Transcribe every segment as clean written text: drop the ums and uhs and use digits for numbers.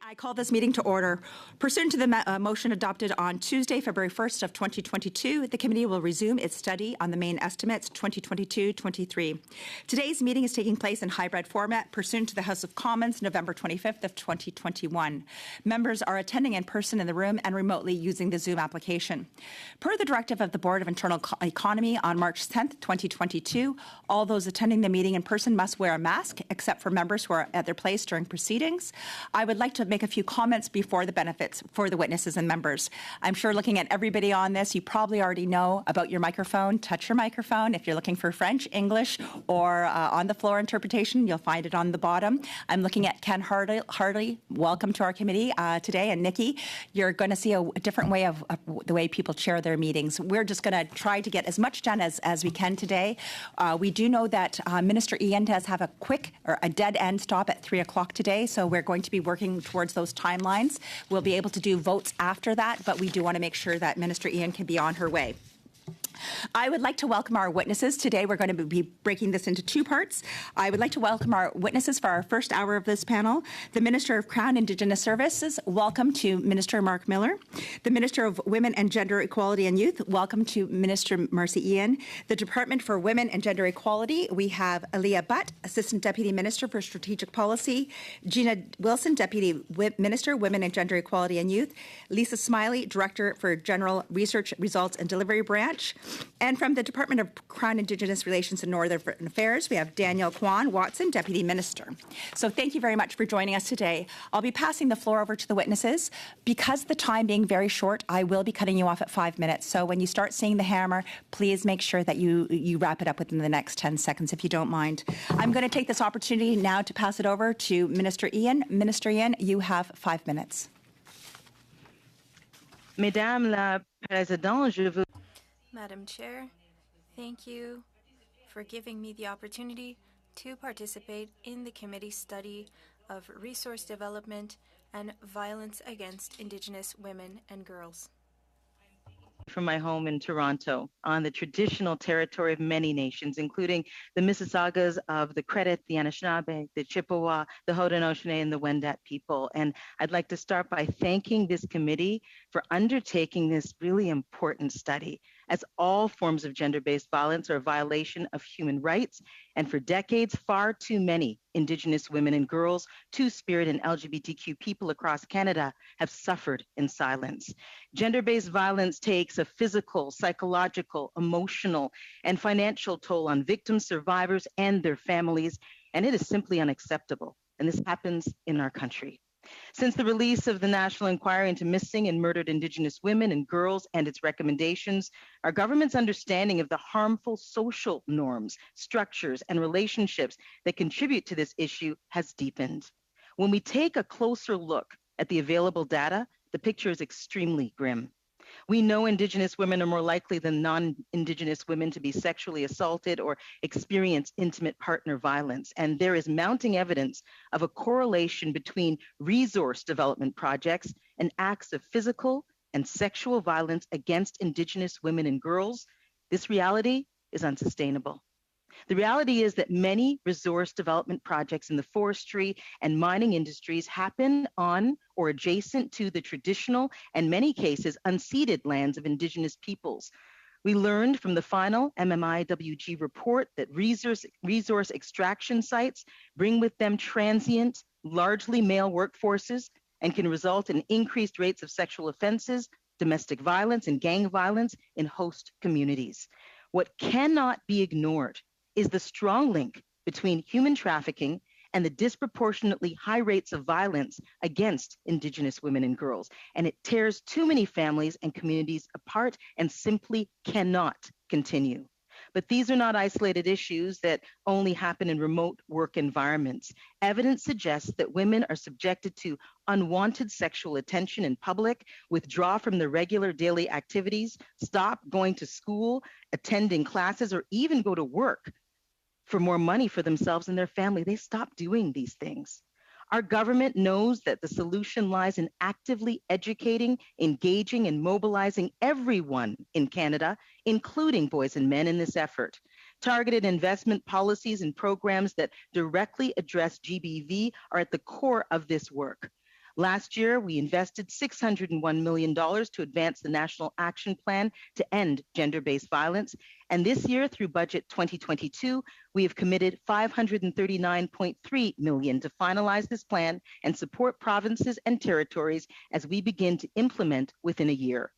I call this meeting to order. Pursuant to the motion adopted on Tuesday, February 1st of 2022, the committee will resume its study on the main estimates 2022-23. Today's meeting is taking place in hybrid format pursuant to the House of Commons, November 25th of 2021. Members are attending in person in the room and remotely using the Zoom application. Per the directive of the Board of Internal Economy on March 10th, 2022, all those attending the meeting in person must wear a mask, except for members who are at their place during proceedings. I would like to make a few comments before the benefits for the witnesses and members. I'm sure looking at everybody on this, you probably already know about your microphone. Touch your microphone. If you're looking for French, English, or on the floor interpretation, you'll find it on the bottom. I'm looking at Ken Hartley. Welcome to our committee today. And Nikki, you're going to see a different way of the way people chair their meetings. We're just going to try to get as much done as we can today. We do know that Minister Ian does have a quick or a dead end stop at 3 o'clock today, so we're going to be working towards those timelines. We'll be able to do votes after that, but we do want to make sure that Minister Ian can be on her way. I would like to welcome our witnesses. Today we're going to be breaking this into two parts. I would like to welcome our witnesses for our first hour of this panel. The Minister of Crown Indigenous Services, welcome to Minister Mark Miller. The Minister of Women and Gender Equality and Youth, welcome to Minister Marcy Ian. The Department for Women and Gender Equality, we have Aaliyah Butt, Assistant Deputy Minister for Strategic Policy. Gina Wilson, Deputy Minister, Women and Gender Equality and Youth. Lisa Smiley, Director for General Research Results and Delivery Branch. And from the Department of Crown Indigenous Relations and Northern Affairs, we have Danielle Kwan Watson, Deputy Minister. So thank you very much for joining us today. I'll be passing the floor over to the witnesses. Because the time being very short, I will be cutting you off at 5 minutes. So when you start seeing the hammer, please make sure that you wrap it up within the next 10 seconds, if you don't mind. I'm going to take this opportunity now to pass it over to Minister Ian. Minister Ian, you have 5 minutes. Mesdames la Présidente, je veux... Madam Chair, thank you for giving me the opportunity to participate in the committee's study of resource development and violence against Indigenous women and girls. From my home in Toronto, on the traditional territory of many nations, including the Mississaugas of the Credit, the Anishinaabe, the Chippewa, the Haudenosaunee, and the Wendat people. And I'd like to start by thanking this committee for undertaking this really important study, as all forms of gender-based violence are a violation of human rights, and for decades, far too many Indigenous women and girls, Two-Spirit and LGBTQ people across Canada have suffered in silence. Gender-based violence takes a physical, psychological, emotional, and financial toll on victims, survivors, and their families, and it is simply unacceptable. And this happens in our country. Since the release of the National Inquiry into Missing and Murdered Indigenous Women and Girls and its recommendations, our government's understanding of the harmful social norms, structures, and relationships that contribute to this issue has deepened. When we take a closer look at the available data, the picture is extremely grim. We know Indigenous women are more likely than non-Indigenous women to be sexually assaulted or experience intimate partner violence. And there is mounting evidence of a correlation between resource development projects and acts of physical and sexual violence against Indigenous women and girls. This reality is unsustainable. The reality is that many resource development projects in the forestry and mining industries happen on or adjacent to the traditional and many cases unceded lands of Indigenous peoples. We learned from the final MMIWG report that resource extraction sites bring with them transient, largely male workforces and can result in increased rates of sexual offenses, domestic violence, and gang violence in host communities. What cannot be ignored is the strong link between human trafficking and the disproportionately high rates of violence against Indigenous women and girls. And it tears too many families and communities apart and simply cannot continue. But these are not isolated issues that only happen in remote work environments. Evidence suggests that women are subjected to unwanted sexual attention in public, withdraw from their regular daily activities, stop going to school, attending classes, or even go to work for more money for themselves and their family. They stop doing these things. Our government knows that the solution lies in actively educating, engaging, and mobilizing everyone in Canada, including boys and men, in this effort. Targeted investment policies and programs that directly address GBV are at the core of this work. Last year, we invested $601 million to advance the National Action Plan to end gender-based violence. And this year, through Budget 2022, we have committed $539.3 million to finalize this plan and support provinces and territories as we begin to implement within a year.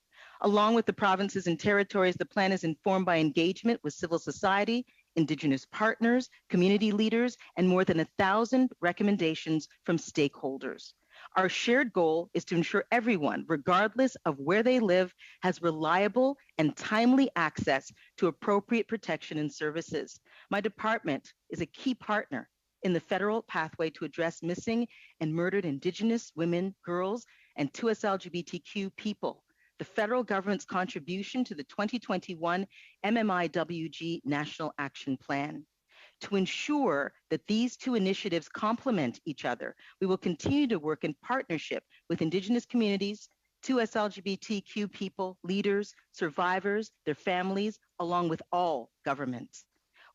Along with the provinces and territories, the plan is informed by engagement with civil society, Indigenous partners, community leaders, and more than 1,000 recommendations from stakeholders. Our shared goal is to ensure everyone, regardless of where they live, has reliable and timely access to appropriate protection and services. My department is a key partner in the federal pathway to address missing and murdered Indigenous women, girls, and 2S LGBTQ people. The federal government's contribution to the 2021 MMIWG National Action Plan. To ensure that these two initiatives complement each other, we will continue to work in partnership with Indigenous communities, 2S LGBTQ people, leaders, survivors, their families, along with all governments.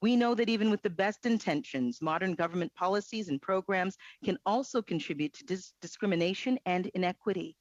We know that even with the best intentions, modern government policies and programs can also contribute to discrimination and inequity.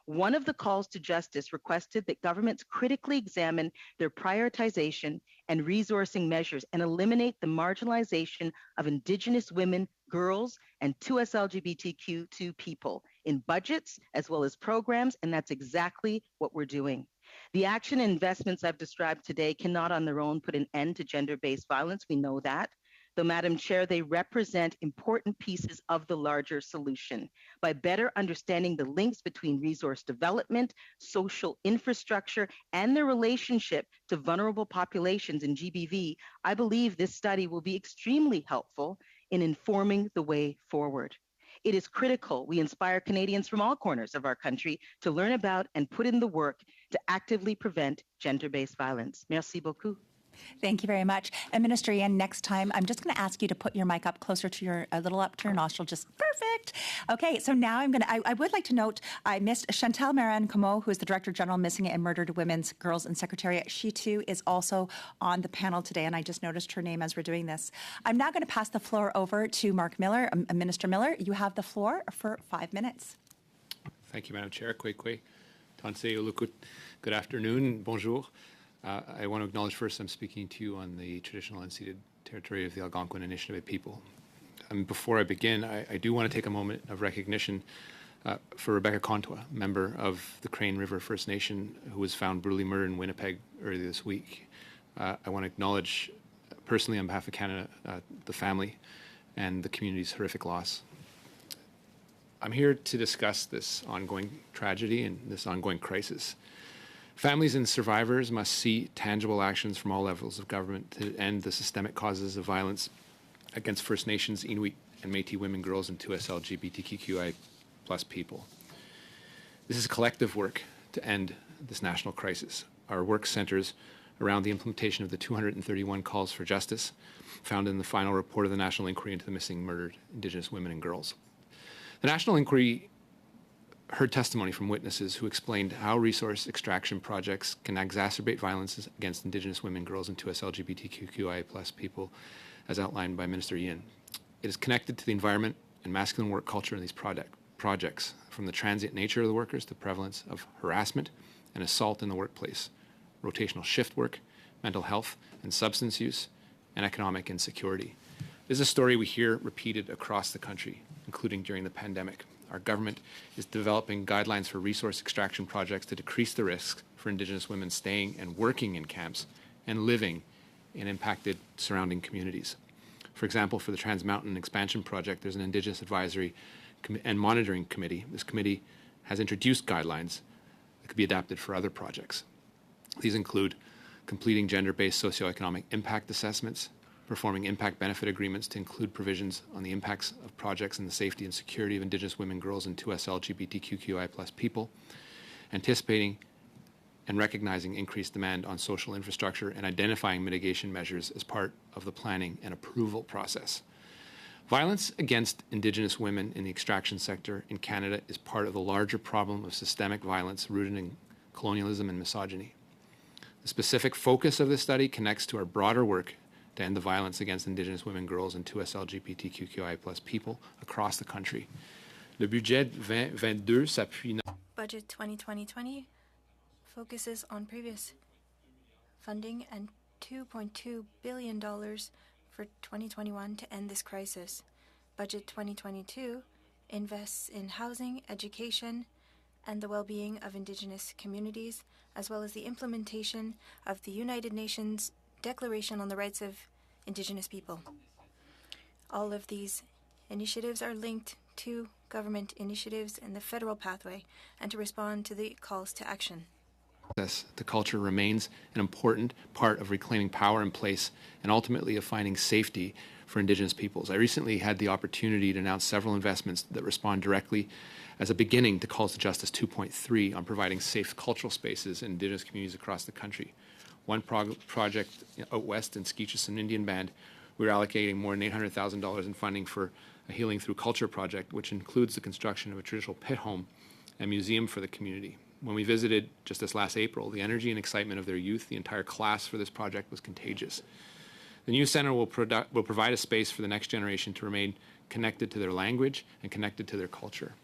One of the calls to justice requested that governments critically examine their prioritization and resourcing measures and eliminate the marginalization of Indigenous women, girls, and 2S LGBTQ2 people in budgets as well as programs, and that's exactly what we're doing. The action and investments I've described today cannot on their own put an end to gender-based violence. We know that. Though, Madam Chair, they represent important pieces of the larger solution. By better understanding the links between resource development, social infrastructure, and their relationship to vulnerable populations in GBV, I believe this study will be extremely helpful in informing the way forward. It is critical we inspire Canadians from all corners of our country to learn about and put in the work to actively prevent gender-based violence. Merci beaucoup. Thank you very much. And Minister Ian, next time, I'm just going to ask you to put your mic up closer to your, a little up to your nostril, just perfect. Okay, so now I would like to note, I missed Chantal Maran-Comeau, who is the Director General Missing and Murdered Women's, Girls and Secretariat. She too is also on the panel today, and I just noticed her name as we're doing this. I'm now going to pass the floor over to Mark Miller. Minister Miller, you have the floor for 5 minutes. Thank you, Madam Chair. Kwekwe, Tansei Ulukut. Good afternoon. Bonjour. I want to acknowledge first I'm speaking to you on the traditional unceded territory of the Algonquin Anishinaabe people. Before I begin, I do want to take a moment of recognition for Rebecca Contois, member of the Crane River First Nation, who was found brutally murdered in Winnipeg earlier this week. I want to acknowledge personally on behalf of Canada the family and the community's horrific loss. I'm here to discuss this ongoing tragedy and this ongoing crisis. Families and survivors must see tangible actions from all levels of government to end the systemic causes of violence against First Nations, Inuit, and Métis women, girls, and 2S LGBTQI+ people. This is collective work to end this national crisis. Our work centers around the implementation of the 231 calls for justice found in the final report of the National Inquiry into the Missing Murdered Indigenous Women and Girls. The National Inquiry heard testimony from witnesses who explained how resource extraction projects can exacerbate violence against Indigenous women, girls, and 2S LGBTQI+ people, as outlined by Minister Ian. It is connected to the environment and masculine work culture in these projects, from the transient nature of the workers to prevalence of harassment and assault in the workplace, rotational shift work, mental health and substance use, and economic insecurity. This is a story we hear repeated across the country, including during the pandemic. Our government is developing guidelines for resource extraction projects to decrease the risks for Indigenous women staying and working in camps and living in impacted surrounding communities. For example, for the Trans Mountain Expansion Project, there's an Indigenous Advisory and Monitoring Committee. This committee has introduced guidelines that could be adapted for other projects. These include completing gender-based socioeconomic impact assessments, performing impact benefit agreements to include provisions on the impacts of projects and the safety and security of Indigenous women, girls, and 2S LGBTQI+ people, anticipating and recognizing increased demand on social infrastructure and identifying mitigation measures as part of the planning and approval process. Violence against Indigenous women in the extraction sector in Canada is part of the larger problem of systemic violence rooted in colonialism and misogyny. The specific focus of this study connects to our broader work to end the violence against Indigenous women, girls, and 2S LGBTQI+ people across the country. Le budget 2022 s'appuie. Budget 2020 focuses on previous funding and $2.2 billion for 2021 to end this crisis. Budget 2022 invests in housing, education, and the well-being of Indigenous communities, as well as the implementation of the United Nations Declaration on the Rights of Indigenous People. All of these initiatives are linked to government initiatives in the federal pathway and to respond to the calls to action. The culture remains an important part of reclaiming power and place and ultimately of finding safety for Indigenous peoples. I recently had the opportunity to announce several investments that respond directly as a beginning to Calls to Justice 2.3 on providing safe cultural spaces in Indigenous communities across the country. One project out west in Skeechuson Indian Band, we're allocating more than $800,000 in funding for a Healing Through Culture project, which includes the construction of a traditional pit home and museum for the community. When we visited just this last April, the energy and excitement of their youth, the entire class for this project was contagious. The new center will provide a space for the next generation to remain connected to their language and connected to their culture.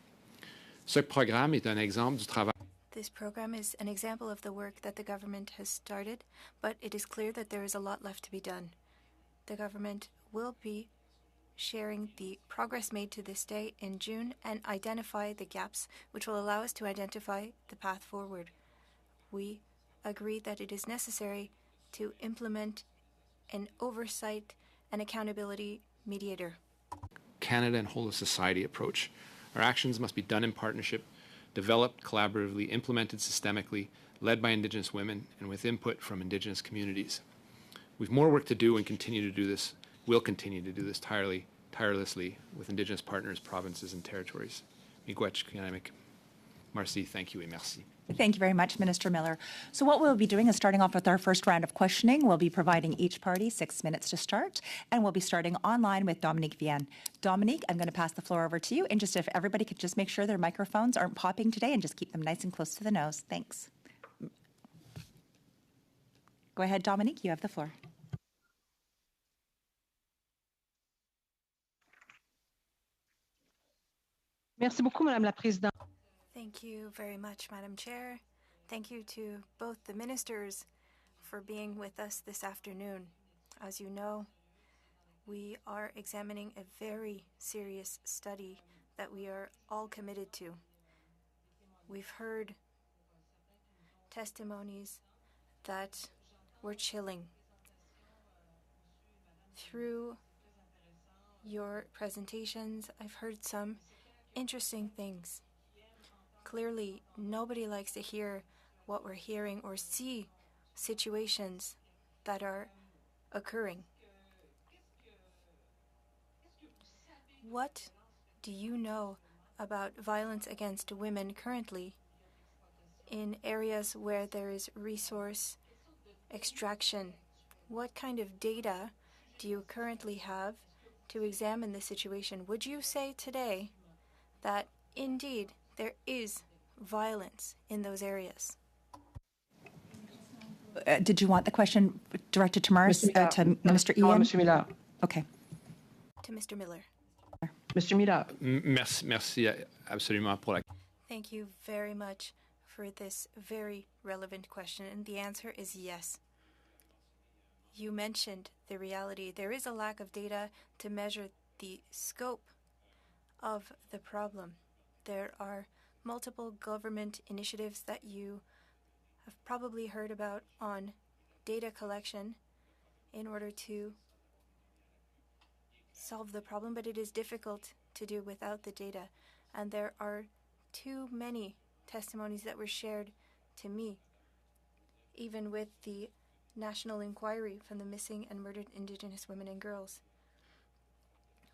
Ce programme est un exemple du travail. This program is an example of the work that the government has started, but it is clear that there is a lot left to be done. The government will be sharing the progress made to this day in June and identify the gaps, which will allow us to identify the path forward. We agree that it is necessary to implement an oversight and accountability mediator. Canada and whole of society approach. Our actions must be done in partnership, developed collaboratively, implemented systemically, led by Indigenous women, and with input from Indigenous communities. We've more work to do and continue to do this. We'll continue to do this tirelessly with Indigenous partners, provinces, and territories. Miigwech Kanamik. Marcy, thank you et merci. Thank you very much, Minister Miller. So what we'll be doing is starting off with our first round of questioning. We'll be providing each party 6 minutes to start, and we'll be starting online with Dominique Vienne. Dominique, I'm going to pass the floor over to you, and just if everybody could just make sure their microphones aren't popping today and just keep them nice and close to the nose. Thanks. Go ahead, Dominique, you have the floor. Merci beaucoup, Madame la Présidente. Thank you very much, Madam Chair. Thank you to both the ministers for being with us this afternoon. As you know, we are examining a very serious study that we are all committed to. We've heard testimonies that were chilling. Through your presentations, I've heard some interesting things. Clearly, nobody likes to hear what we're hearing or see situations that are occurring. What do you know about violence against women currently in areas where there is resource extraction? What kind of data do you currently have to examine the situation? Would you say today that indeed there is violence in those areas? Did you want the question directed to Minister Ian? Monsieur Miller. Okay. To Mr. Miller. Monsieur Miller. Merci absolument pour la. Thank you very much for this very relevant question, and the answer is yes. You mentioned the reality. There is a lack of data to measure the scope of the problem. There are multiple government initiatives that you have probably heard about on data collection in order to solve the problem, but it is difficult to do without the data. And there are too many testimonies that were shared to me, even with the national inquiry from the missing and murdered Indigenous women and girls.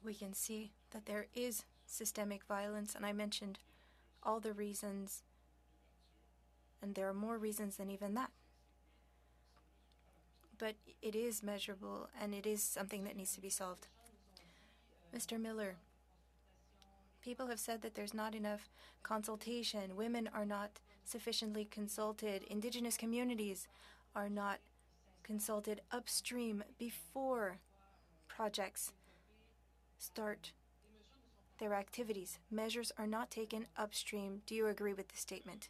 We can see that there is systemic violence, and I mentioned all the reasons, and there are more reasons than even that. But it is measurable, and it is something that needs to be solved. Mr. Miller, people have said that there's not enough consultation. Women are not sufficiently consulted. Indigenous communities are not consulted upstream before projects start. their activities. Measures are not taken upstream. Do you agree with this statement?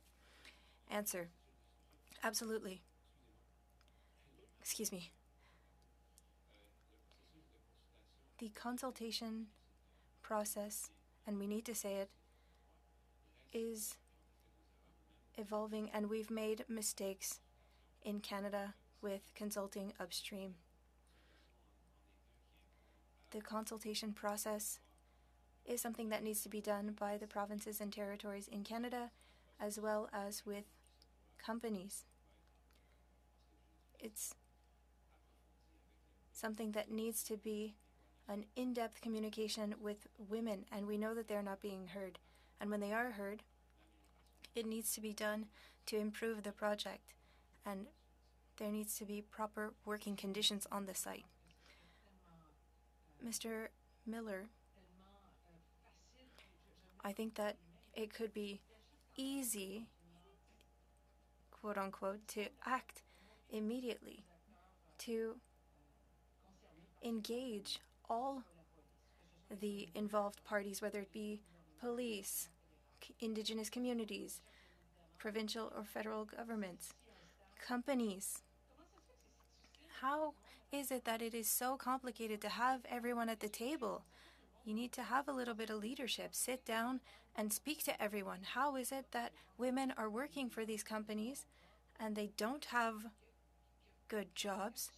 Answer: absolutely. Excuse me. The consultation process, and we need to say it, is evolving, and we've made mistakes in Canada with consulting upstream. The consultation process is something that needs to be done by the provinces and territories in Canada, as well as with companies. It's something that needs to be an in-depth communication with women, and we know that they're not being heard. And when they are heard, it needs to be done to improve the project, and there needs to be proper working conditions on the site. Mr. Miller, I think that it could be easy, quote unquote, to act immediately, to engage all the involved parties, whether it be police, indigenous communities, provincial or federal governments, companies. How is it that it is so complicated to have everyone at the table? You need to have a little bit of leadership. Sit down and speak to everyone. How is it that women are working for these companies and they don't have good jobs?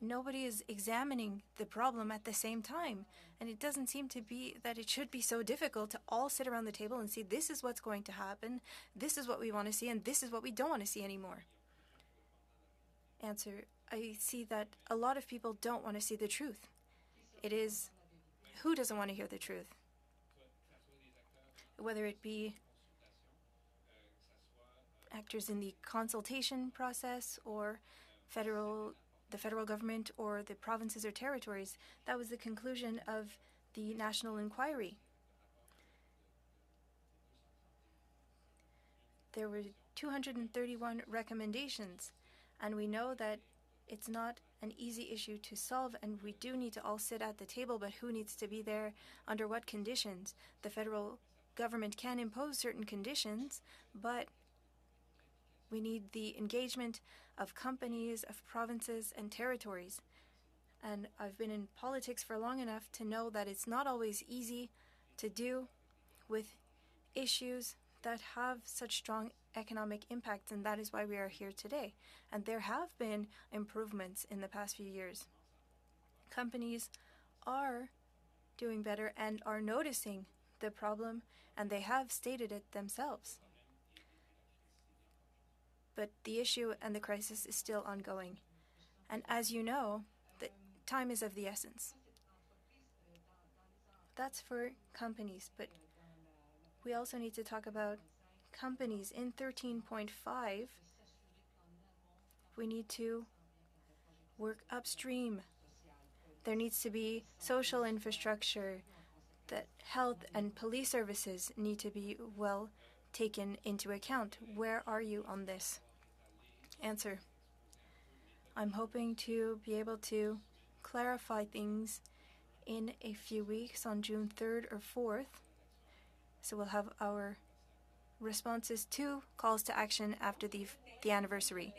Nobody is examining the problem at the same time. And it doesn't seem to be that it should be so difficult to all sit around the table and see this is what's going to happen, this is what we want to see, and this is what we don't want to see anymore. Answer: I see that a lot of people don't want to see the truth. It is, who doesn't want to hear the truth? Whether it be actors in the consultation process or the federal government or the provinces or territories. That was the conclusion of the national inquiry. There were 231 recommendations, and we know that it's not an easy issue to solve, and we do need to all sit at the table, but who needs to be there, under what conditions? The federal government can impose certain conditions, but we need the engagement of companies, of provinces and territories. And I've been in politics for long enough to know that it's not always easy to do with issues that have such strong economic impact, and that is why we are here today. And there have been improvements in the past few years. Companies are doing better and are noticing the problem, and they have stated it themselves. But the issue and the crisis is still ongoing. And as you know, the time is of the essence. That's for companies, but we also need to talk about companies. In 13.5, we need to work upstream. There needs to be social infrastructure, that health and police services need to be well taken into account. Where are you on this? Answer: I'm hoping to be able to clarify things in a few weeks, on June 3rd or 4th. So we'll have our responses to calls to action after the anniversary.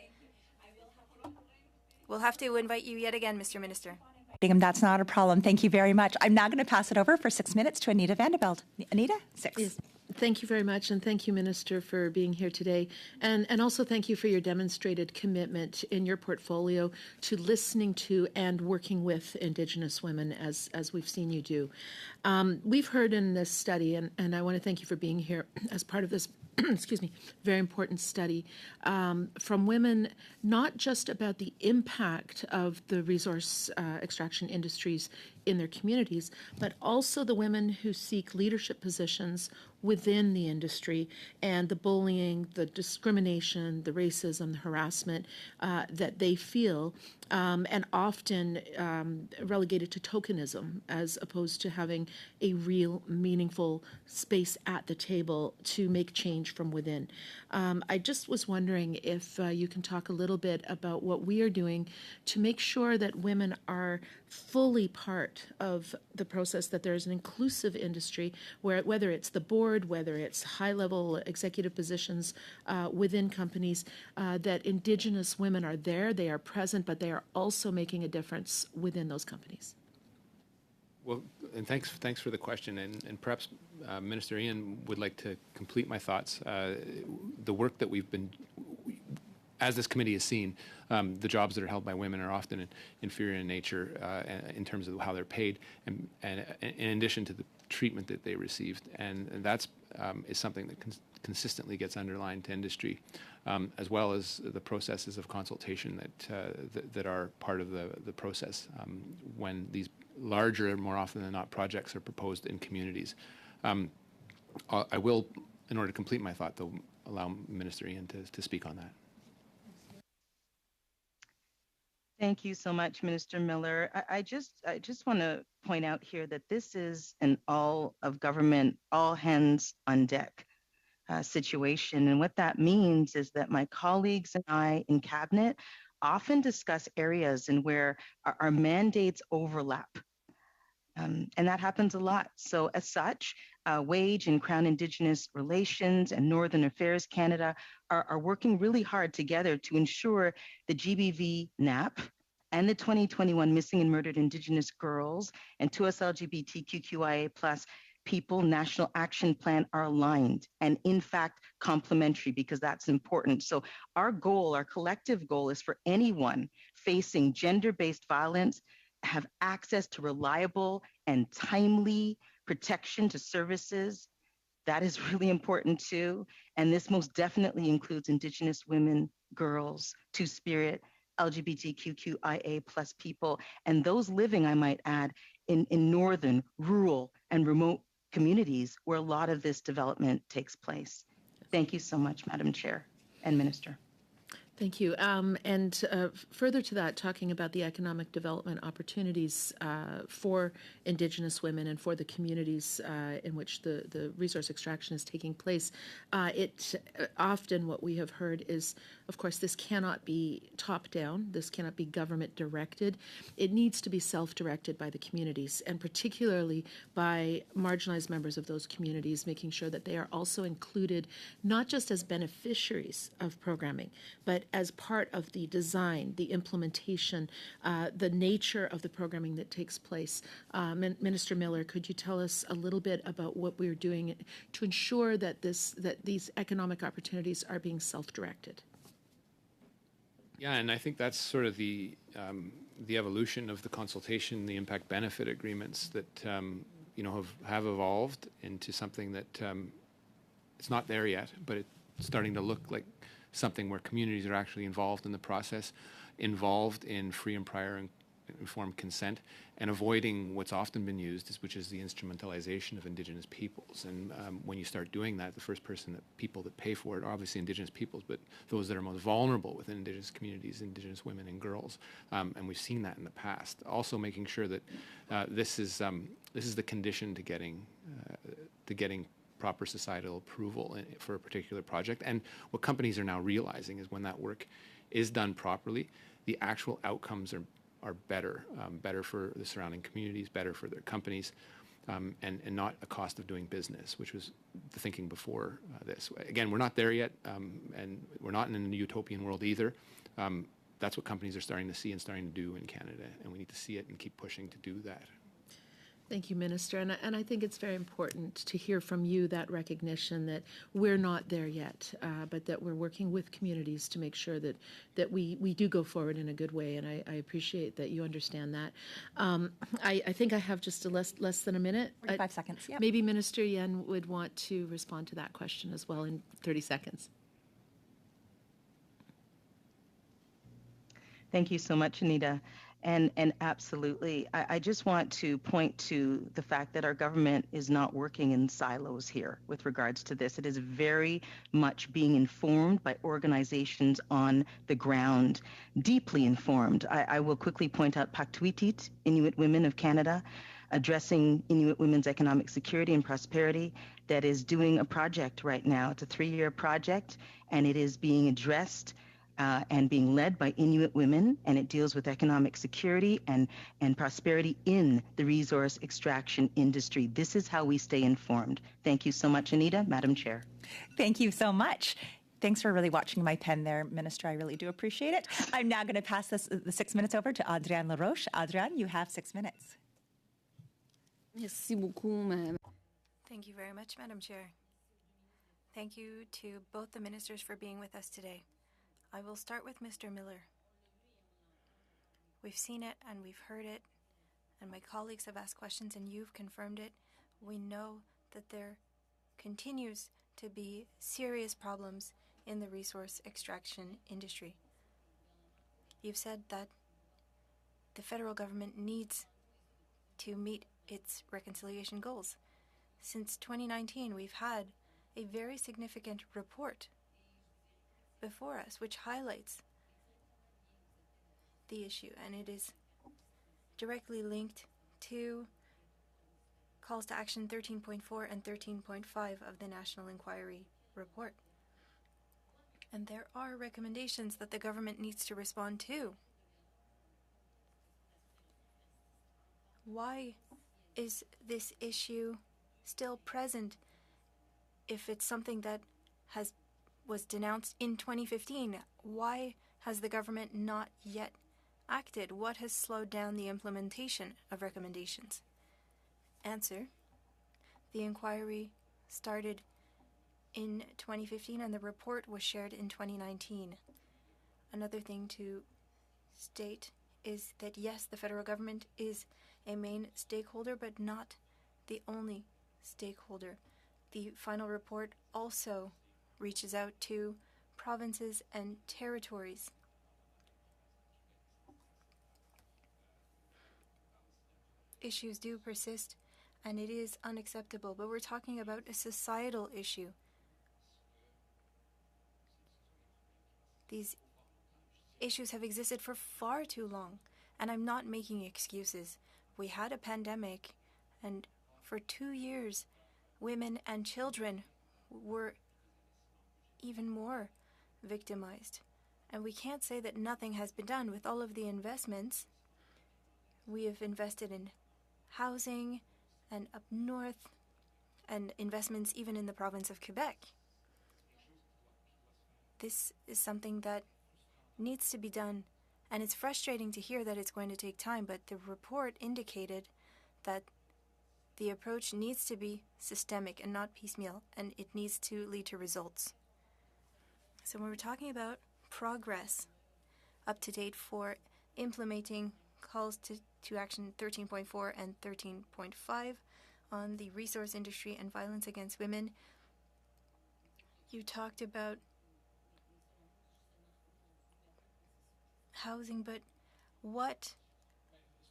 We'll have to invite you yet again, Mr. Minister. That's not a problem. Thank you very much. I'm now going to pass it over for 6 minutes to Anita Vanderbilt. Anita, 6. Yes. Thank you very much, and thank you, Minister, for being here today. And also thank you for your demonstrated commitment in your portfolio to listening to and working with Indigenous women, as we've seen you do. We've heard in this study, and I want to thank you for being here as part of this excuse me, very important study from women, not just about the impact of the resource extraction industries in their communities, but also the women who seek leadership positions within the industry and the bullying, the discrimination, the racism, the harassment that they feel, and often relegated to tokenism as opposed to having a real meaningful space at the table to make change change from within. I just was wondering if you can talk a little bit about what we are doing to make sure that women are fully part of the process, that there's an inclusive industry where, whether it's the board, whether it's high-level executive positions within companies, that Indigenous women are there, they are present, but they are also making a difference within those companies. Well, and thanks for the question, and perhaps Minister Ian would like to complete my thoughts. The work that we've been, as this committee has seen, the jobs that are held by women are often inferior in nature in terms of how they're paid, and in addition to the treatment that they received, and that's is something that consistently gets underlined to industry, as well as the processes of consultation that are part of the process when these larger, more often than not, projects are proposed in communities. I will, in order to complete my thought, though, allow Minister Ian to speak on that. Thank you so much, Minister Miller. I just want to point out here that this is an all of government, all hands on deck situation. And what that means is that my colleagues and I in cabinet often discuss areas in where our mandates overlap. And that happens a lot. So as such, Wage and Crown Indigenous Relations and Northern Affairs Canada are working really hard together to ensure the GBV NAP and the 2021 Missing and Murdered Indigenous Girls and 2S LGBTQIA+ people National Action Plan are aligned and in fact complementary, because that's important. So our goal, our collective goal, is for anyone facing gender-based violence have access to reliable and timely protection to services. That is really important too. And this most definitely includes Indigenous women, girls, Two-Spirit, LGBTQIA+ people, and those living, I might add, in northern, rural, and remote communities where a lot of this development takes place. Thank you so much, Madam Chair and Minister. Thank you. And further to that, talking about the economic development opportunities for Indigenous women and for the communities in which the resource extraction is taking place, often what we have heard is, of course, this cannot be top-down. This cannot be government-directed. It needs to be self-directed by the communities, and particularly by marginalized members of those communities, making sure that they are also included not just as beneficiaries of programming, but as part of the design, the implementation, the nature of the programming that takes place. Minister Miller, could you tell us a little bit about what we're doing to ensure that these economic opportunities are being self-directed? Yeah, and I think that's sort of the evolution of the consultation, the impact benefit agreements that have evolved into something that it's not there yet, but it's starting to look like something where communities are actually involved in the process, involved in free and prior and informed consent, and avoiding what's often been used, which is the instrumentalization of Indigenous peoples. And when you start doing that, the first people that pay for it are obviously Indigenous peoples, but those that are most vulnerable within Indigenous communities, Indigenous women and girls. And we've seen that in the past. Also making sure that this is the condition to getting proper societal approval for a particular project. And what companies are now realizing is when that work is done properly, the actual outcomes are better, better for the surrounding communities, better for their companies, and not a cost of doing business, which was the thinking before this. Again, we're not there yet, and we're not in a utopian world either. That's what companies are starting to see and starting to do in Canada, and we need to see it and keep pushing to do that. Thank you, Minister. And I think it's very important to hear from you that recognition that we're not there yet, but that we're working with communities to make sure that we do go forward in a good way. And I appreciate that you understand that. I think I have just less than a minute. 45 seconds, yep. Maybe Minister Yen would want to respond to that question as well in 30 seconds. Thank you so much, Anita. And absolutely, I just want to point to the fact that our government is not working in silos here with regards to this. It is very much being informed by organizations on the ground, deeply informed. I will quickly point out Paktuitit, Inuit Women of Canada, addressing Inuit women's economic security and prosperity that is doing a project right now. It's a 3-year project, and it is being addressed and being led by Inuit women, and it deals with economic security and prosperity in the resource extraction industry. This is how we stay informed. Thank you so much, Anita, Madam Chair. Thank you so much. Thanks for really watching my pen there, Minister. I really do appreciate it. I'm now going to pass the 6 minutes over to Adrienne LaRoche. Adrienne, you have 6 minutes. Merci beaucoup, Madame. Thank you very much, Madam Chair. Thank you to both the ministers for being with us today. I will start with Mr. Miller. We've seen it and we've heard it, and my colleagues have asked questions and you've confirmed it. We know that there continues to be serious problems in the resource extraction industry. You've said that the federal government needs to meet its reconciliation goals. Since 2019, we've had a very significant report before us which highlights the issue, and it is directly linked to calls to action 13.4 and 13.5 of the National Inquiry report. And there are recommendations that the government needs to respond to. Why is this issue still present if it's something that was denounced in 2015? Why has the government not yet acted? What has slowed down the implementation of recommendations? Answer: the inquiry started in 2015 and the report was shared in 2019. Another thing to state is that yes, the federal government is a main stakeholder, but not the only stakeholder. The final report also reaches out to provinces and territories. Issues do persist, and it is unacceptable, but we're talking about a societal issue. These issues have existed for far too long, and I'm not making excuses. We had a pandemic, and for 2 years, women and children were even more victimized. And we can't say that nothing has been done. With all of the investments, we have invested in housing and up north, and investments even in the province of Quebec. This is something that needs to be done, and it's frustrating to hear that it's going to take time, but the report indicated that the approach needs to be systemic and not piecemeal, and it needs to lead to results. So when we're talking about progress up to date for implementing calls to action 13.4 and 13.5 on the resource industry and violence against women, you talked about housing, but what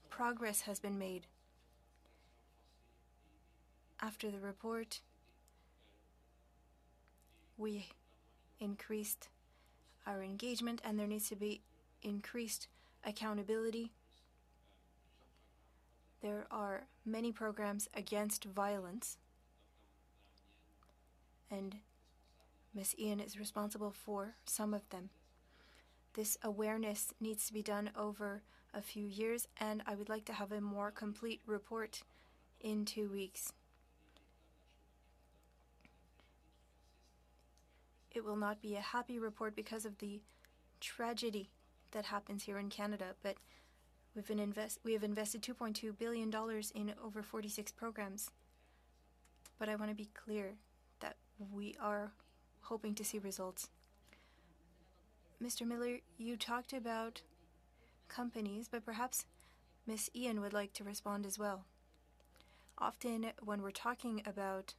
progress has been made? After the report, we increased our engagement, and there needs to be increased accountability. There are many programs against violence, and Ms. Ian is responsible for some of them. This awareness needs to be done over a few years, and I would like to have a more complete report in 2 weeks. It will not be a happy report because of the tragedy that happens here in Canada, but we have invested $2.2 billion in over 46 programs. But I want to be clear that we are hoping to see results. Mr. Miller, you talked about companies, but perhaps Ms. Ian would like to respond as well. Often when we're talking about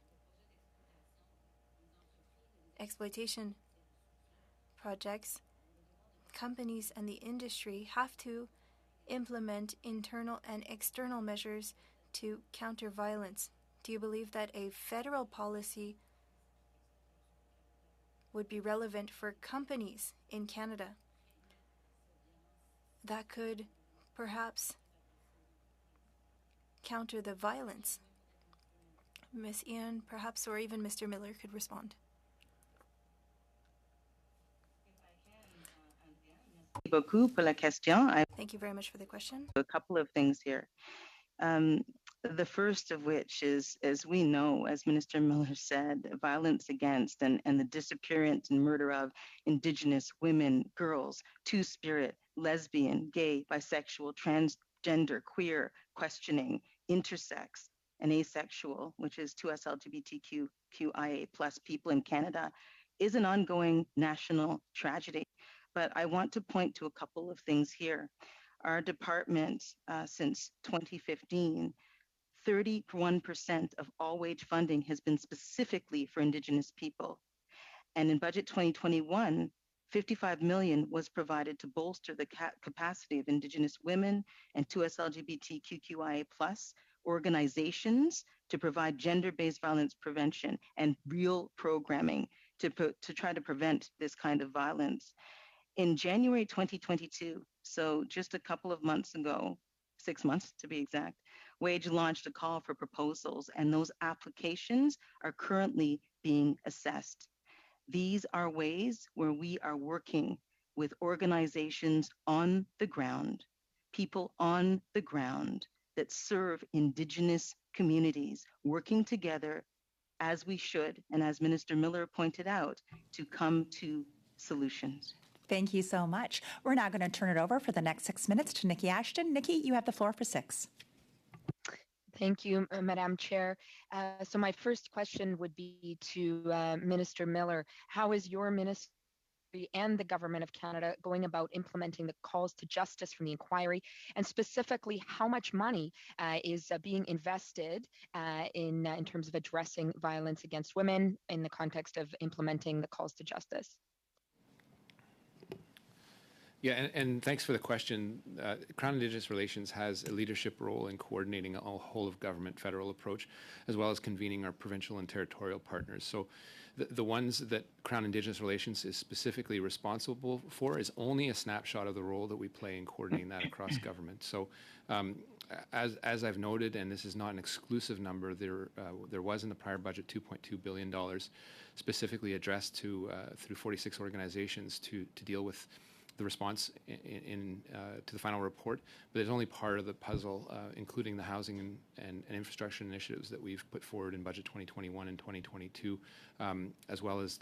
exploitation projects, companies and the industry have to implement internal and external measures to counter violence. Do you believe that a federal policy would be relevant for companies in Canada that could perhaps counter the violence? Ms. Ian, perhaps, or even Mr. Miller could respond. Thank you very much for the question. A couple of things here. The first of which is, as we know, as Minister Miller said, violence against and the disappearance and murder of Indigenous women, girls, two-spirit, lesbian, gay, bisexual, transgender, queer, questioning, intersex, and asexual, which is 2S LGBTQIA plus people in Canada, is an ongoing national tragedy. But I want to point to a couple of things here. Our department, since 2015, 31% of all wage funding has been specifically for Indigenous people. And in budget 2021, 55 million was provided to bolster the capacity of Indigenous women and 2S LGBTQIA plus organizations to provide gender-based violence prevention and real programming to try to prevent this kind of violence. In January 2022, so just a couple of months ago, 6 months to be exact, Wage launched a call for proposals, and those applications are currently being assessed. These are ways where we are working with organizations on the ground, people on the ground that serve Indigenous communities, working together as we should, and as Minister Miller pointed out, to come to solutions. Thank you so much. We're now going to turn it over for the next 6 minutes to Nikki Ashton. Nikki, you have the floor for 6. Thank you, Madam Chair. So my first question would be to Minister Miller. How is your ministry and the Government of Canada going about implementing the calls to justice from the inquiry? And specifically, how much money is being invested in terms of addressing violence against women in the context of implementing the calls to justice? Yeah, and thanks for the question. Crown Indigenous Relations has a leadership role in coordinating a whole of government federal approach, as well as convening our provincial and territorial partners. So the ones that Crown Indigenous Relations is specifically responsible for is only a snapshot of the role that we play in coordinating that across government. So as I've noted, and this is not an exclusive number, there was in the prior budget $2.2 billion specifically addressed to through 46 organizations to deal with the response to the final report, but it's only part of the puzzle, including the housing and infrastructure initiatives that we've put forward in budget 2021 and 2022, as well as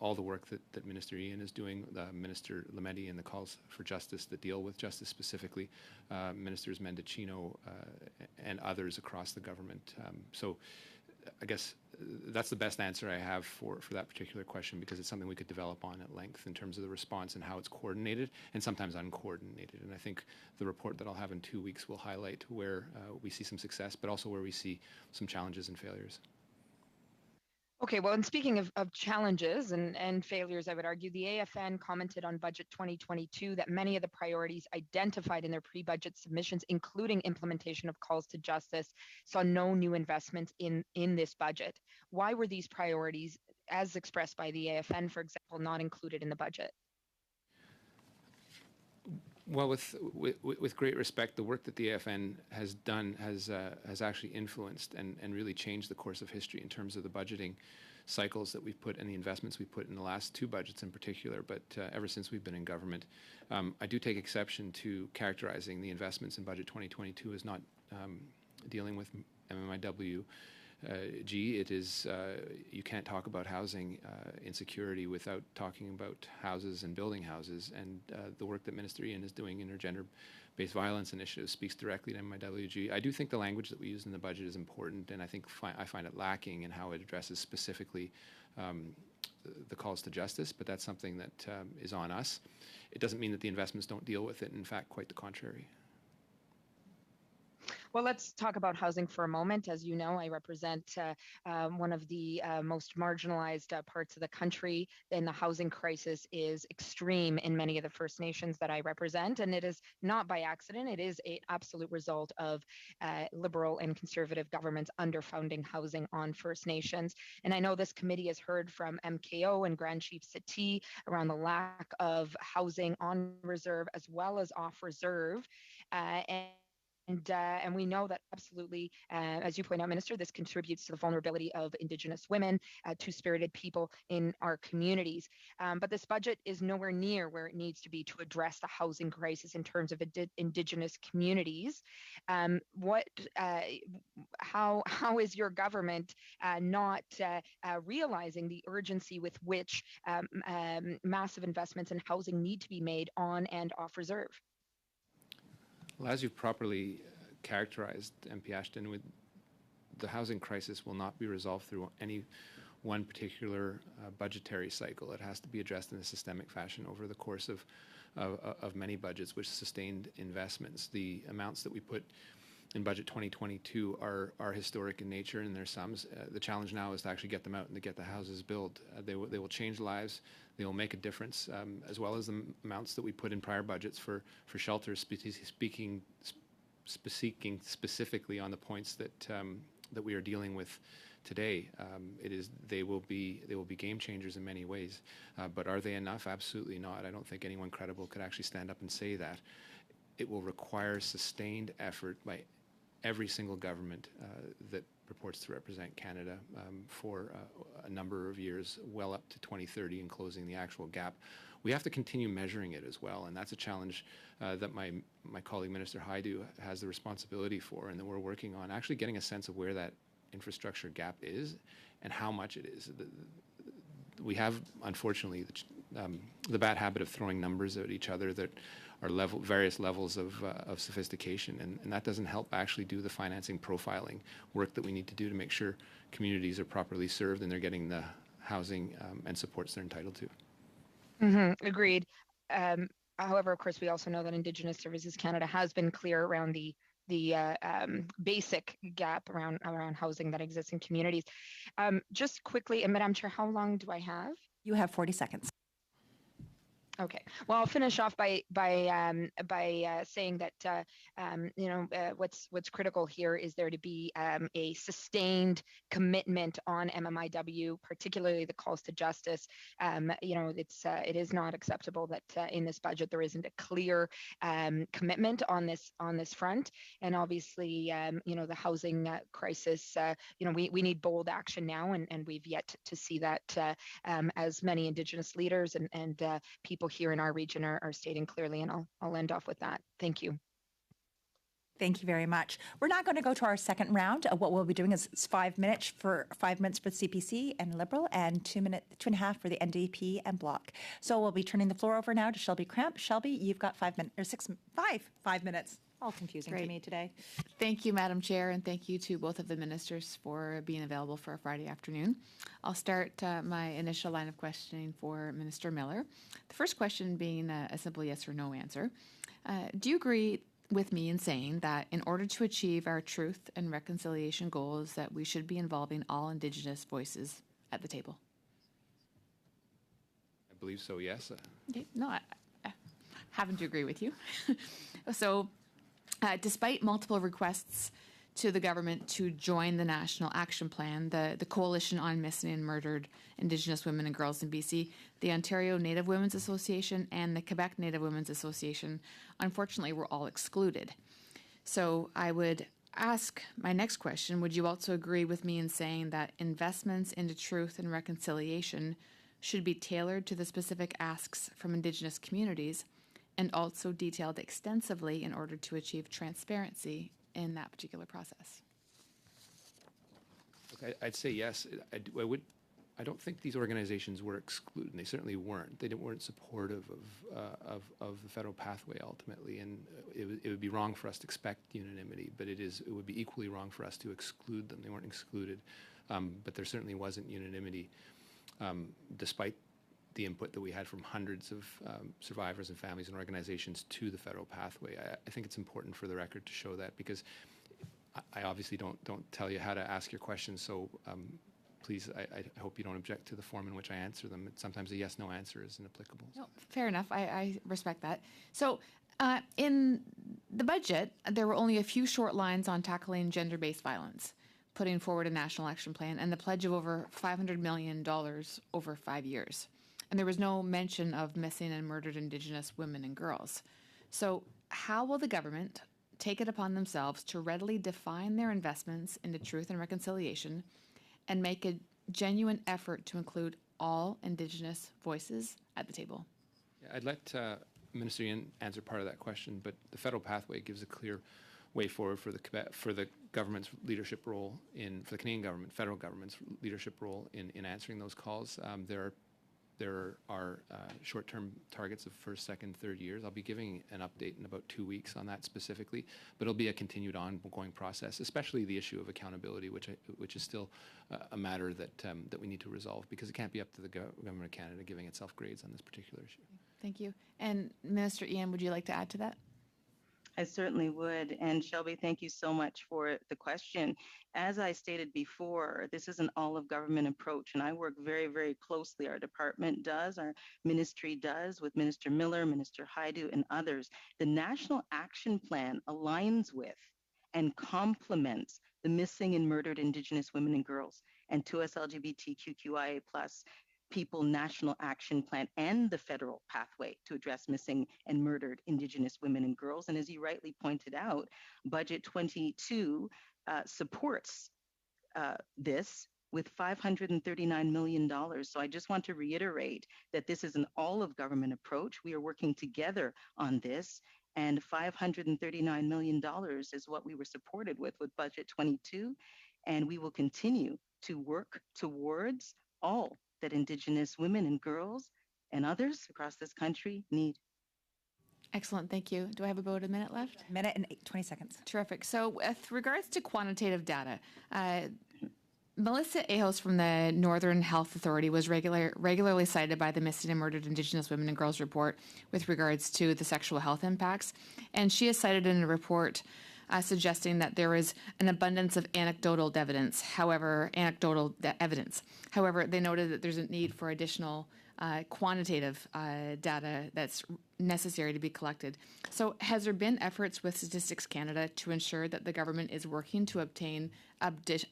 all the work that Minister Ian is doing, Minister Lametti and the calls for justice that deal with justice specifically, Ministers Mendocino and others across the government. So I guess that's the best answer I have for that particular question, because it's something we could develop on at length in terms of the response and how it's coordinated and sometimes uncoordinated. And I think the report that I'll have in 2 weeks will highlight where we see some success, but also where we see some challenges and failures. Okay, well, and speaking of challenges and failures, I would argue the AFN commented on budget 2022 that many of the priorities identified in their pre-budget submissions, including implementation of calls to justice, saw no new investments in this budget. Why were these priorities, as expressed by the AFN, for example, not included in the budget? Well, with great respect, the work that the AFN has done has actually influenced and really changed the course of history in terms of the budgeting cycles that we've put and the investments we've put in the last 2 budgets in particular, but ever since we've been in government. I do take exception to characterizing the investments in budget 2022 as not dealing with MMIW. It is, you can't talk about housing insecurity without talking about houses and building houses, and the work that Minister Ian is doing in her gender-based violence initiative speaks directly to MIWG. I do think the language that we use in the budget is important, and I think I find it lacking in how it addresses specifically the calls to justice, but that's something that is on us. It doesn't mean that the investments don't deal with it. In fact, quite the contrary. Well, let's talk about housing for a moment. As you know, I represent one of the most marginalized parts of the country, and the housing crisis is extreme in many of the First Nations that I represent, and it is not by accident. It is an absolute result of Liberal and Conservative governments underfunding housing on First Nations. And I know this committee has heard from MKO and Grand Chief Settee around the lack of housing on reserve as well as off reserve. And And we know that absolutely, as you point out, Minister, this contributes to the vulnerability of Indigenous women, two-spirited people in our communities. But this budget is nowhere near where it needs to be to address the housing crisis in terms of Indigenous communities. How is your government not realizing the urgency with which massive investments in housing need to be made on and off reserve? Well, as you've properly characterized, MP Ashton, the housing crisis will not be resolved through any one particular budgetary cycle. It has to be addressed in a systemic fashion over the course of many budgets with sustained investments. The amounts that we put in budget 2022 are historic in nature in their sums. The challenge now is to actually get them out and to get the houses built. They will change lives. They will make a difference, as well as the amounts that we put in prior budgets for shelters. Speaking specifically on the points that we are dealing with today, they will be game changers in many ways. But are they enough? Absolutely not. I don't think anyone credible could actually stand up and say that. It will require sustained effort by every single government that purports to represent Canada for a number of years, well up to 2030, and closing the actual gap. We have to continue measuring it as well, and that's a challenge that my colleague Minister Haidu has the responsibility for, and that we're working on actually getting a sense of where that infrastructure gap is and how much it is. We have, unfortunately, the bad habit of throwing numbers at each other that are various levels of sophistication, and that doesn't help actually do the financing profiling work that we need to do to make sure communities are properly served and they're getting the housing and supports they're entitled to. Agreed. However, of course, we also know that Indigenous Services Canada has been clear around the basic gap around housing that exists in communities. Just quickly, and Madam Chair, how long do I have? You have 40 seconds. Okay. Well, I'll finish off by saying that what's critical here is there to be a sustained commitment on MMIW, particularly the calls to justice. It is not acceptable that in this budget there isn't a clear commitment on this front. And obviously, the housing crisis. We need bold action now, and we've yet to see that as many Indigenous leaders and people here in our region are stating clearly, and I'll end off with that. Thank you. Thank you very much. We're now going to go to our second round. What we'll be doing is 5 minutes for CPC and Liberal, and 2.5 for the NDP and Bloc. So we'll be turning the floor over now to Shelby Cramp. Shelby, you've got 5 minutes, or 5 minutes. All confusing to me today. Thank you, Madam Chair, and thank you to both of the ministers for being available for a Friday afternoon. I'll start my initial line of questioning for Minister Miller. The first question being a simple yes or no answer. Do you agree with me in saying that in order to achieve our truth and reconciliation goals, that we should be involving all Indigenous voices at the table? I believe so, yes. Okay. No, I happen to agree with you. So, despite multiple requests to the government to join the National Action Plan, the Coalition on Missing and Murdered Indigenous Women and Girls in BC, the Ontario Native Women's Association, and the Quebec Native Women's Association, unfortunately, were all excluded. So I would ask my next question, would you also agree with me in saying that investments into truth and reconciliation should be tailored to the specific asks from Indigenous communities, and also detailed extensively in order to achieve transparency in that particular process? Okay, I'd say yes. I don't think these organizations were excluded. They certainly weren't. They weren't supportive of the federal pathway ultimately, and it would be wrong for us to expect unanimity. But it would be equally wrong for us to exclude them. They weren't excluded, but there certainly wasn't unanimity, despite the input that we had from hundreds of survivors and families and organizations to the federal pathway. I think it's important for the record to show that, because I obviously don't tell you how to ask your questions, so please, I hope you don't object to the form in which I answer them. Sometimes a yes-no answer isn't applicable. No, fair enough. I respect that. So in the budget, there were only a few short lines on tackling gender-based violence, putting forward a national action plan, and the pledge of over $500 million over 5 years. And there was no mention of missing and murdered Indigenous women and girls. So how will the government take it upon themselves to readily define their investments into truth and reconciliation and make a genuine effort to include all Indigenous voices at the table? Yeah, I'd let Minister Ian answer part of that question, but the federal pathway gives a clear way forward for the government's leadership role for the Canadian government, federal government's leadership role in answering those calls. There are short-term targets of first, second, third years. I'll be giving an update in about 2 weeks on that specifically, but it'll be a continued ongoing process, especially the issue of accountability, which is still a matter that we need to resolve, because it can't be up to the government of Canada giving itself grades on this particular issue. Thank you. And Minister Ian, would you like to add to that? I certainly would. And Shelby, thank you so much for the question. As I stated before, this is an all of government approach, and I work very, very closely. Our department does, our ministry does, with Minister Miller, Minister Haidu, and others. The National Action Plan aligns with and complements the Missing and Murdered Indigenous Women and Girls and 2S LGBTQIA+ People National Action Plan and the federal pathway to address missing and murdered Indigenous women and girls. And as you rightly pointed out, Budget 22 supports this with $539 million. So I just want to reiterate that this is an all of government approach. We are working together on this, and $539 million is what we were supported with Budget 22. And we will continue to work towards all that Indigenous women and girls and others across this country need. Excellent, thank you. Do I have about a minute left? A minute and 20 seconds. Terrific. So with regards to quantitative data, Melissa Ahos from the Northern Health Authority was regularly cited by the Missing and Murdered Indigenous Women and Girls report with regards to the sexual health impacts. And she is cited in a report suggesting that there is an abundance of anecdotal evidence. However, they noted that there's a need for additional quantitative data that's necessary to be collected. So has there been efforts with Statistics Canada to ensure that the government is working to obtain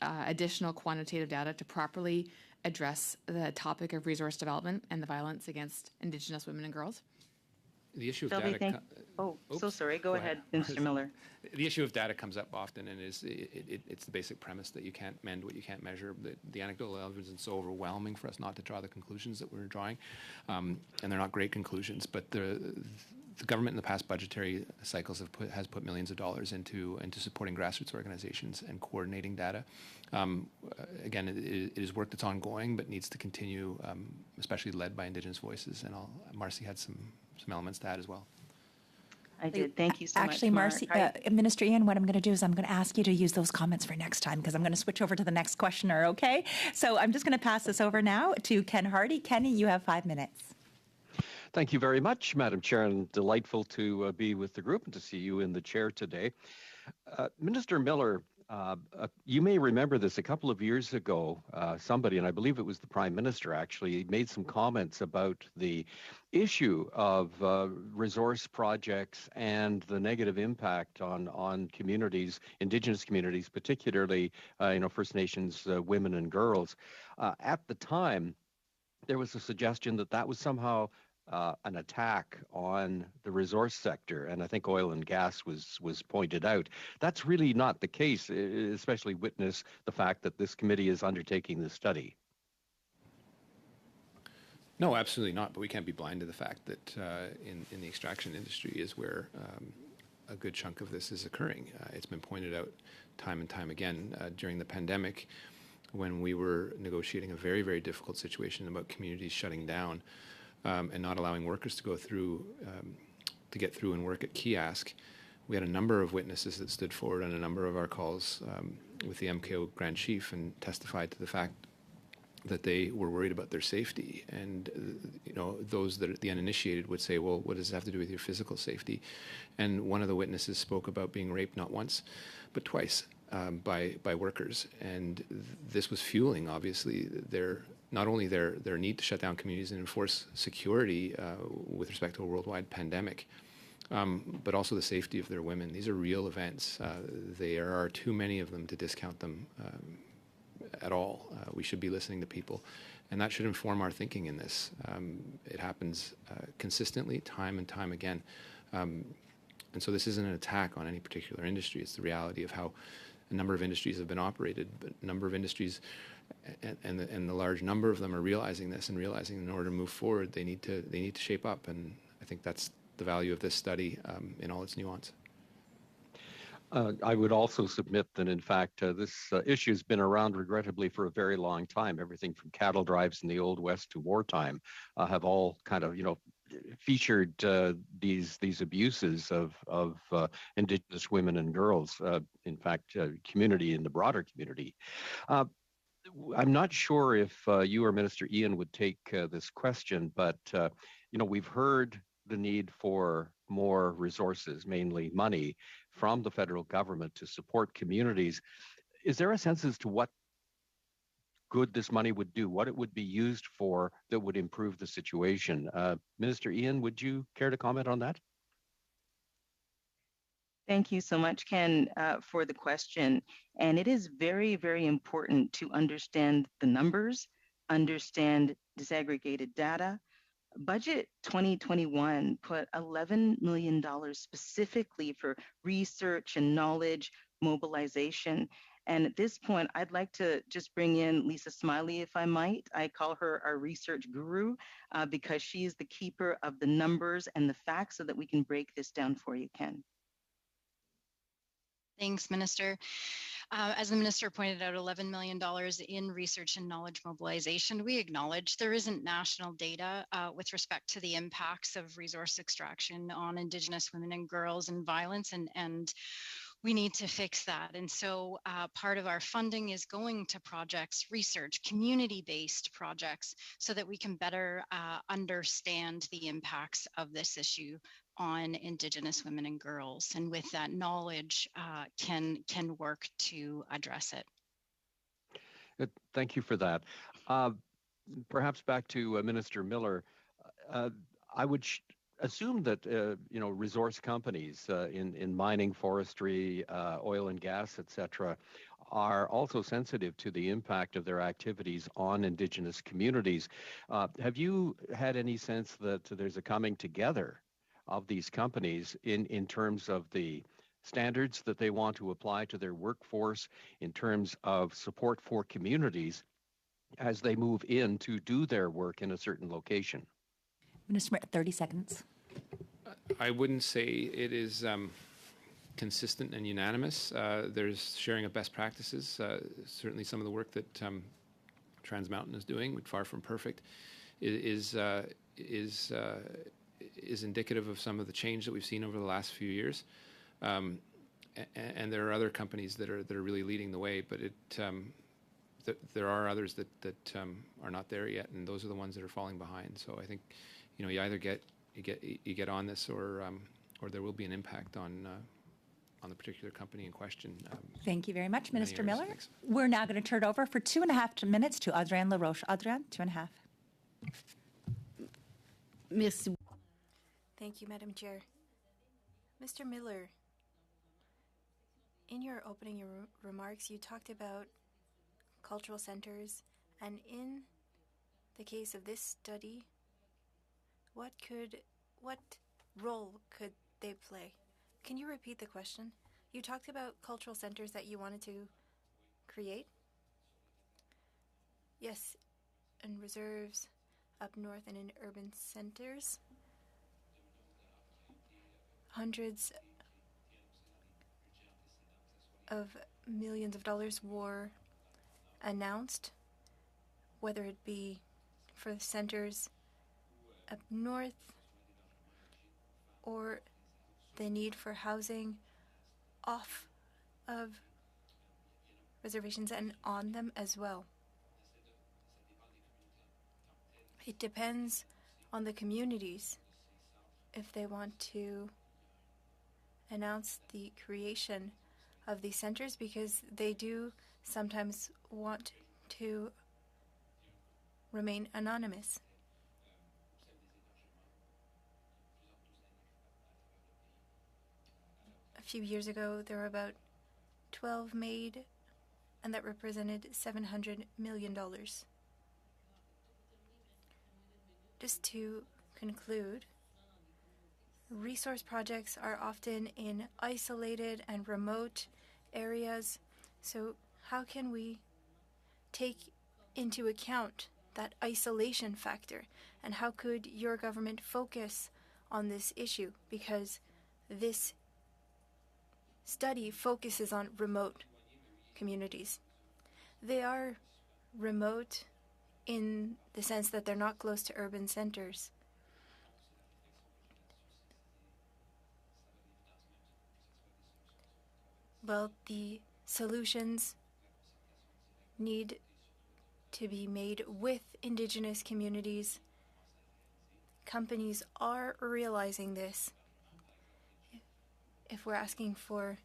additional quantitative data to properly address the topic of resource development and the violence against Indigenous women and girls? The issue of Shelby, data. so sorry. Go ahead, Mr. Miller. The issue of data comes up often, and it's the basic premise that you can't mend what you can't measure. The anecdotal evidence is so overwhelming for us not to draw the conclusions that we're drawing, and they're not great conclusions. But the government in the past budgetary cycles has put millions of dollars into supporting grassroots organizations and coordinating data. Again, it is work that's ongoing, but needs to continue, especially led by Indigenous voices. And Marcy had some elements to add as well. I did. Thank you so much. Actually, Marcy, Minister Ian, what I'm going to do is I'm going to ask you to use those comments for next time, because I'm going to switch over to the next questioner, okay? So I'm just going to pass this over now to Ken Hardy. Kenny, you have 5 minutes. Thank you very much, Madam Chair, and delightful to be with the group and to see you in the chair today. Minister Miller, you may remember this a couple of years ago, somebody, and I believe it was the Prime Minister actually, made some comments about the issue of resource projects and the negative impact on communities, Indigenous communities, particularly First Nations women and girls. At the time, there was a suggestion that was somehow an attack on the resource sector, and I think oil and gas was pointed out. That's really not the case, especially witness the fact that this committee is undertaking the study. No, absolutely not. But we can't be blind to the fact that in the extraction industry is where a good chunk of this is occurring. It's been pointed out time and time again during the pandemic, when we were negotiating a very, very difficult situation about communities shutting down. And not allowing workers to go through, to get through and work at kiosk. We had a number of witnesses that stood forward on a number of our calls with the MKO Grand Chief and testified to the fact that they were worried about their safety. And those that are the uninitiated would say, well, what does it have to do with your physical safety? And one of the witnesses spoke about being raped not once, but twice by workers. And this was fueling, obviously, not only their need to shut down communities and enforce security with respect to a worldwide pandemic, but also the safety of their women. These are real events. There are too many of them to discount them at all. We should be listening to people, and that should inform our thinking in this. It happens consistently, time and time again. And so this isn't an attack on any particular industry. It's the reality of how a number of industries have been operated, but a number of industries and the large number of them are realizing this and realizing in order to move forward, they need to shape up. And I think that's the value of this study in all its nuance. I would also submit that, in fact, this issue has been around, regrettably, for a very long time. Everything from cattle drives in the Old West to wartime have all kind of, featured these abuses of Indigenous women and girls. In fact, community in the broader community. I'm not sure if you or Minister Ian would take this question, but we've heard the need for more resources, mainly money, from the federal government to support communities. Is there a sense as to what good this money would do, what it would be used for that would improve the situation? Minister Ian, would you care to comment on that? Thank you so much, Ken, for the question. And it is very, very important to understand the numbers, understand disaggregated data. Budget 2021 put $11 million specifically for research and knowledge mobilization. And at this point, I'd like to just bring in Lisa Smiley, if I might. I call her our research guru because she is the keeper of the numbers and the facts so that we can break this down for you, Ken. Thanks, Minister. As the Minister pointed out, $11 million in research and knowledge mobilization. We acknowledge there isn't national data with respect to the impacts of resource extraction on Indigenous women and girls and violence, and we need to fix that. And so part of our funding is going to projects, research, community-based projects, so that we can better understand the impacts of this issue on Indigenous women and girls, and with that knowledge can work to address it. Thank you for that. Perhaps back to Minister Miller. I would assume that resource companies in mining, forestry, oil and gas, etc., are also sensitive to the impact of their activities on Indigenous communities. Have you had any sense that there's a coming together of these companies in terms of the standards that they want to apply to their workforce, in terms of support for communities as they move in to do their work in a certain location? Minister, 30 seconds. I wouldn't say it is consistent and unanimous. There's sharing of best practices. Certainly some of the work that Trans Mountain is doing, far from perfect, is indicative of some of the change that we've seen over the last few years. And there are other companies that are really leading the way, but there are others that are not there yet, and those are the ones that are falling behind. So I think you either get on this, or there will be an impact on the particular company in question. Thank you very much, Minister Miller. Thanks. We're now going to turn it over for 2.5 minutes to Adrienne LaRoche. Adrienne, 2.5. Miss. Thank you, Madam Chair. Mr. Miller, in your opening remarks, you talked about cultural centers, and in the case of this study, what role could they play? Can you repeat the question? You talked about cultural centers that you wanted to create? Yes, in reserves up north and in urban centers. Hundreds of millions of dollars were announced, whether it be for centers up north or the need for housing off of reservations and on them as well. It depends on the communities if they want to announce the creation of these centers, because they do sometimes want to remain anonymous. A few years ago, there were about 12 made, and that represented $700 million. Just to conclude, Resource projects are often in isolated and remote areas. So how can we take into account that isolation factor? And how could your government focus on this issue? Because this study focuses on remote communities. They are remote in the sense that they're not close to urban centers. Well, the solutions need to be made with Indigenous communities. Companies are realizing this. If we're asking for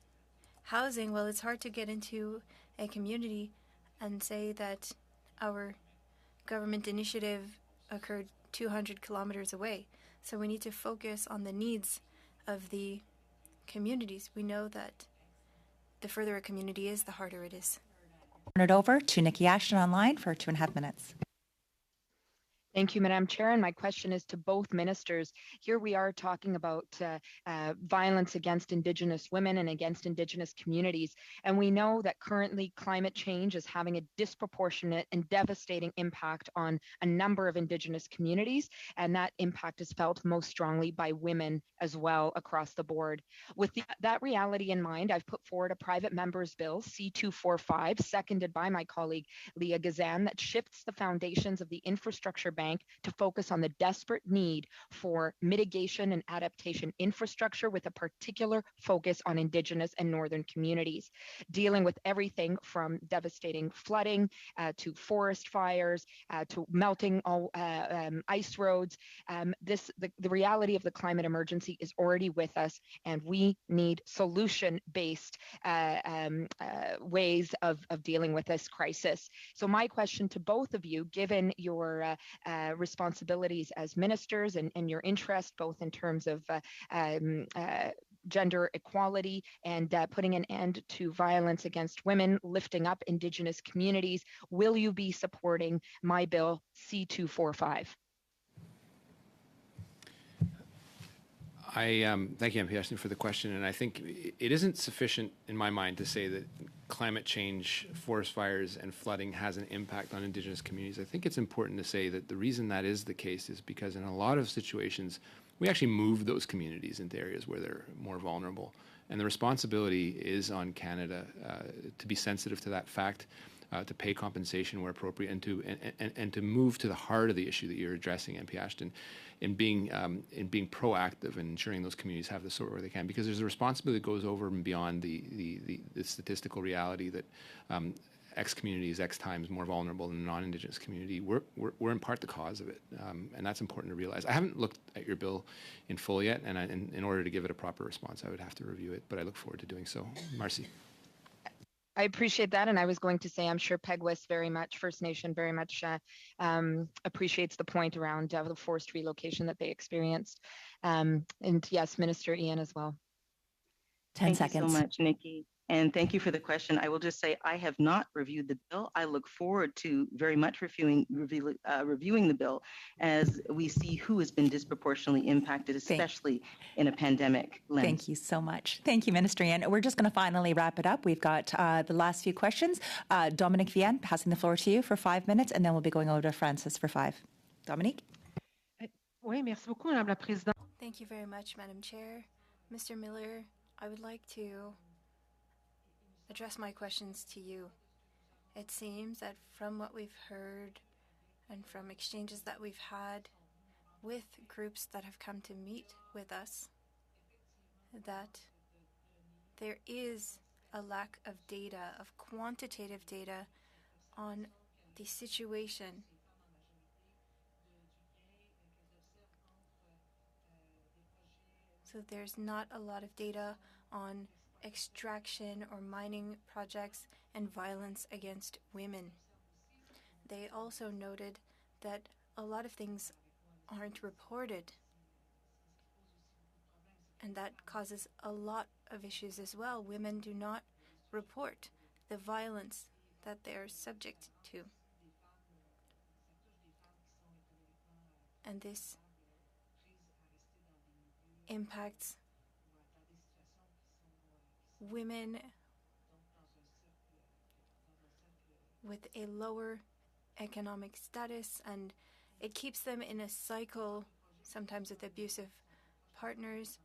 housing, well, it's hard to get into a community and say that our government initiative occurred 200 kilometers away. So we need to focus on the needs of the communities. We know that the further a community is, the harder it is. Turn it over to Nikki Ashton online for 2.5 minutes. Thank you, Madam Chair. And my question is to both ministers. Here we are talking about violence against Indigenous women and against Indigenous communities. And we know that currently climate change is having a disproportionate and devastating impact on a number of Indigenous communities. And that impact is felt most strongly by women as well across the board. With that reality in mind, I've put forward a private member's bill, C245, seconded by my colleague Leah Gazan, that shifts the foundations of the infrastructure bank to focus on the desperate need for mitigation and adaptation infrastructure with a particular focus on Indigenous and Northern communities, dealing with everything from devastating flooding to forest fires to melting ice roads. The reality of the climate emergency is already with us, and we need solution-based ways of dealing with this crisis. So my question to both of you, given your responsibilities as ministers and your interest both in terms of gender equality and putting an end to violence against women, lifting up Indigenous communities, will you be supporting my bill C245? Thank you, MP Ashton, for the question. And I think it isn't sufficient in my mind to say that climate change, forest fires, and flooding has an impact on Indigenous communities. I think it's important to say that the reason that is the case is because in a lot of situations, we actually move those communities into areas where they're more vulnerable. And the responsibility is on Canada to be sensitive to that fact, to pay compensation where appropriate, and to move to the heart of the issue that you're addressing, MP Ashton, in being proactive and ensuring those communities have the support where they can, because there's a responsibility that goes over and beyond the statistical reality that X community is X times more vulnerable than a non-Indigenous community. We're in part the cause of it, and that's important to realize. I haven't looked at your bill in full yet, and in order to give it a proper response, I would have to review it, but I look forward to doing so. Marcy. I appreciate that, and I was going to say I'm sure Peguis very much, First Nation very much appreciates the point around the forced relocation that they experienced. And yes, Minister Ian as well. 10 seconds. seconds. Thank you so much, Nikki. And thank you for the question. I will just say I have not reviewed the bill. I look forward to very much reviewing the bill as we see who has been disproportionately impacted, especially in a pandemic lens. Thank you so much. Thank you, Minister Ian. We're just going to finally wrap it up. We've got the last few questions. Dominique Vienne, passing the floor to you for 5 minutes, and then we'll be going over to Francis for 5. Dominique? Oui, merci beaucoup, Madame la Présidente. Thank you very much, Madam Chair. Mr. Miller, I would like to address my questions to you. It seems that from what we've heard and from exchanges that we've had with groups that have come to meet with us, that there is a lack of data, of quantitative data on the situation. So there's not a lot of data on extraction or mining projects and violence against women. They also noted that a lot of things aren't reported, and that causes a lot of issues as well. Women do not report the violence that they're subject to. And this impacts women with a lower economic status, and it keeps them in a cycle, sometimes with abusive partners.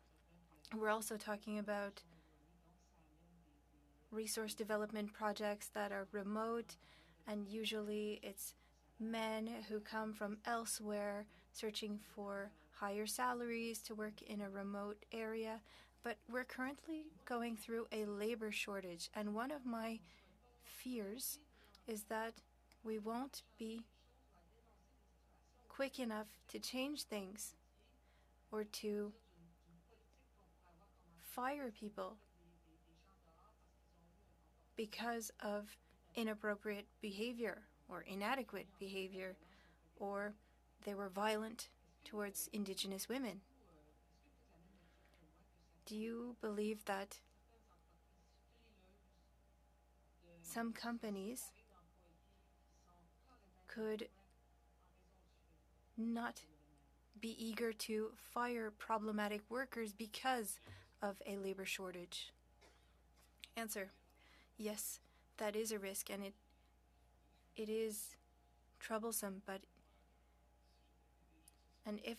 We're also talking about resource development projects that are remote, and usually it's men who come from elsewhere searching for higher salaries to work in a remote area. But we're currently going through a labor shortage, and one of my fears is that we won't be quick enough to change things or to fire people because of inappropriate behavior or inadequate behavior, or they were violent towards Indigenous women. Do you believe that some companies could not be eager to fire problematic workers because of a labor shortage? Answer: yes, that is a risk, and it is troublesome, and if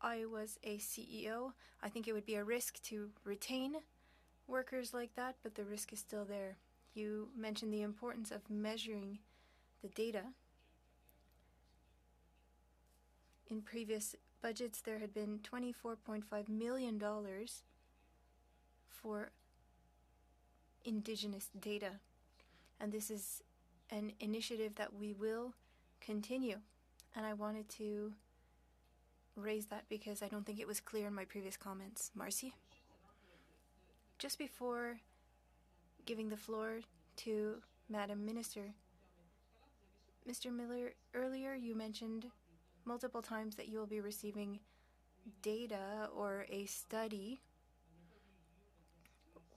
I was a CEO, I think it would be a risk to retain workers like that, but the risk is still there. You mentioned the importance of measuring the data. In previous budgets, there had been $24.5 million for Indigenous data, and this is an initiative that we will continue. And I wanted to raise that because I don't think it was clear in my previous comments. Marcy? Just before giving the floor to Madam Minister, Mr. Miller, earlier you mentioned multiple times that you will be receiving data or a study,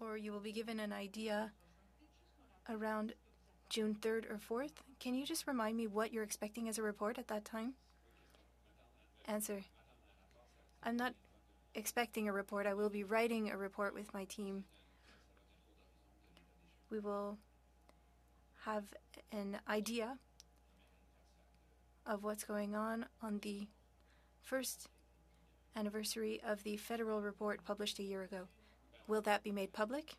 or you will be given an idea around June 3rd or 4th. Can you just remind me what you're expecting as a report at that time? Answer: I'm not expecting a report. I will be writing a report with my team. We will have an idea of what's going on the first anniversary of the federal report published a year ago. Will that be made public?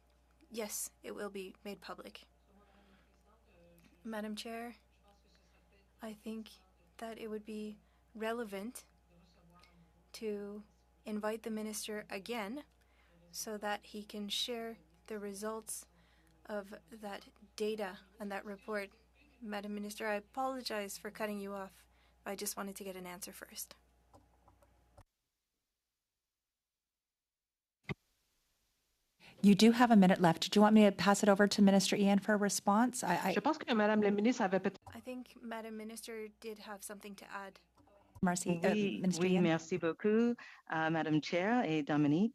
Yes, it will be made public. Madam Chair, I think that it would be relevant to invite the minister again so that he can share the results of that data and that report. Madam Minister, I apologize for cutting you off. I just wanted to get an answer first. You do have a minute left. Do you want me to pass it over to Minister Ian for a response? Je pense que Madame la ministre avait peut-être. I think Madam Minister did have something to add. Marcy, Minister Oui, Ian? merci beaucoup, Madam Chair et Dominique.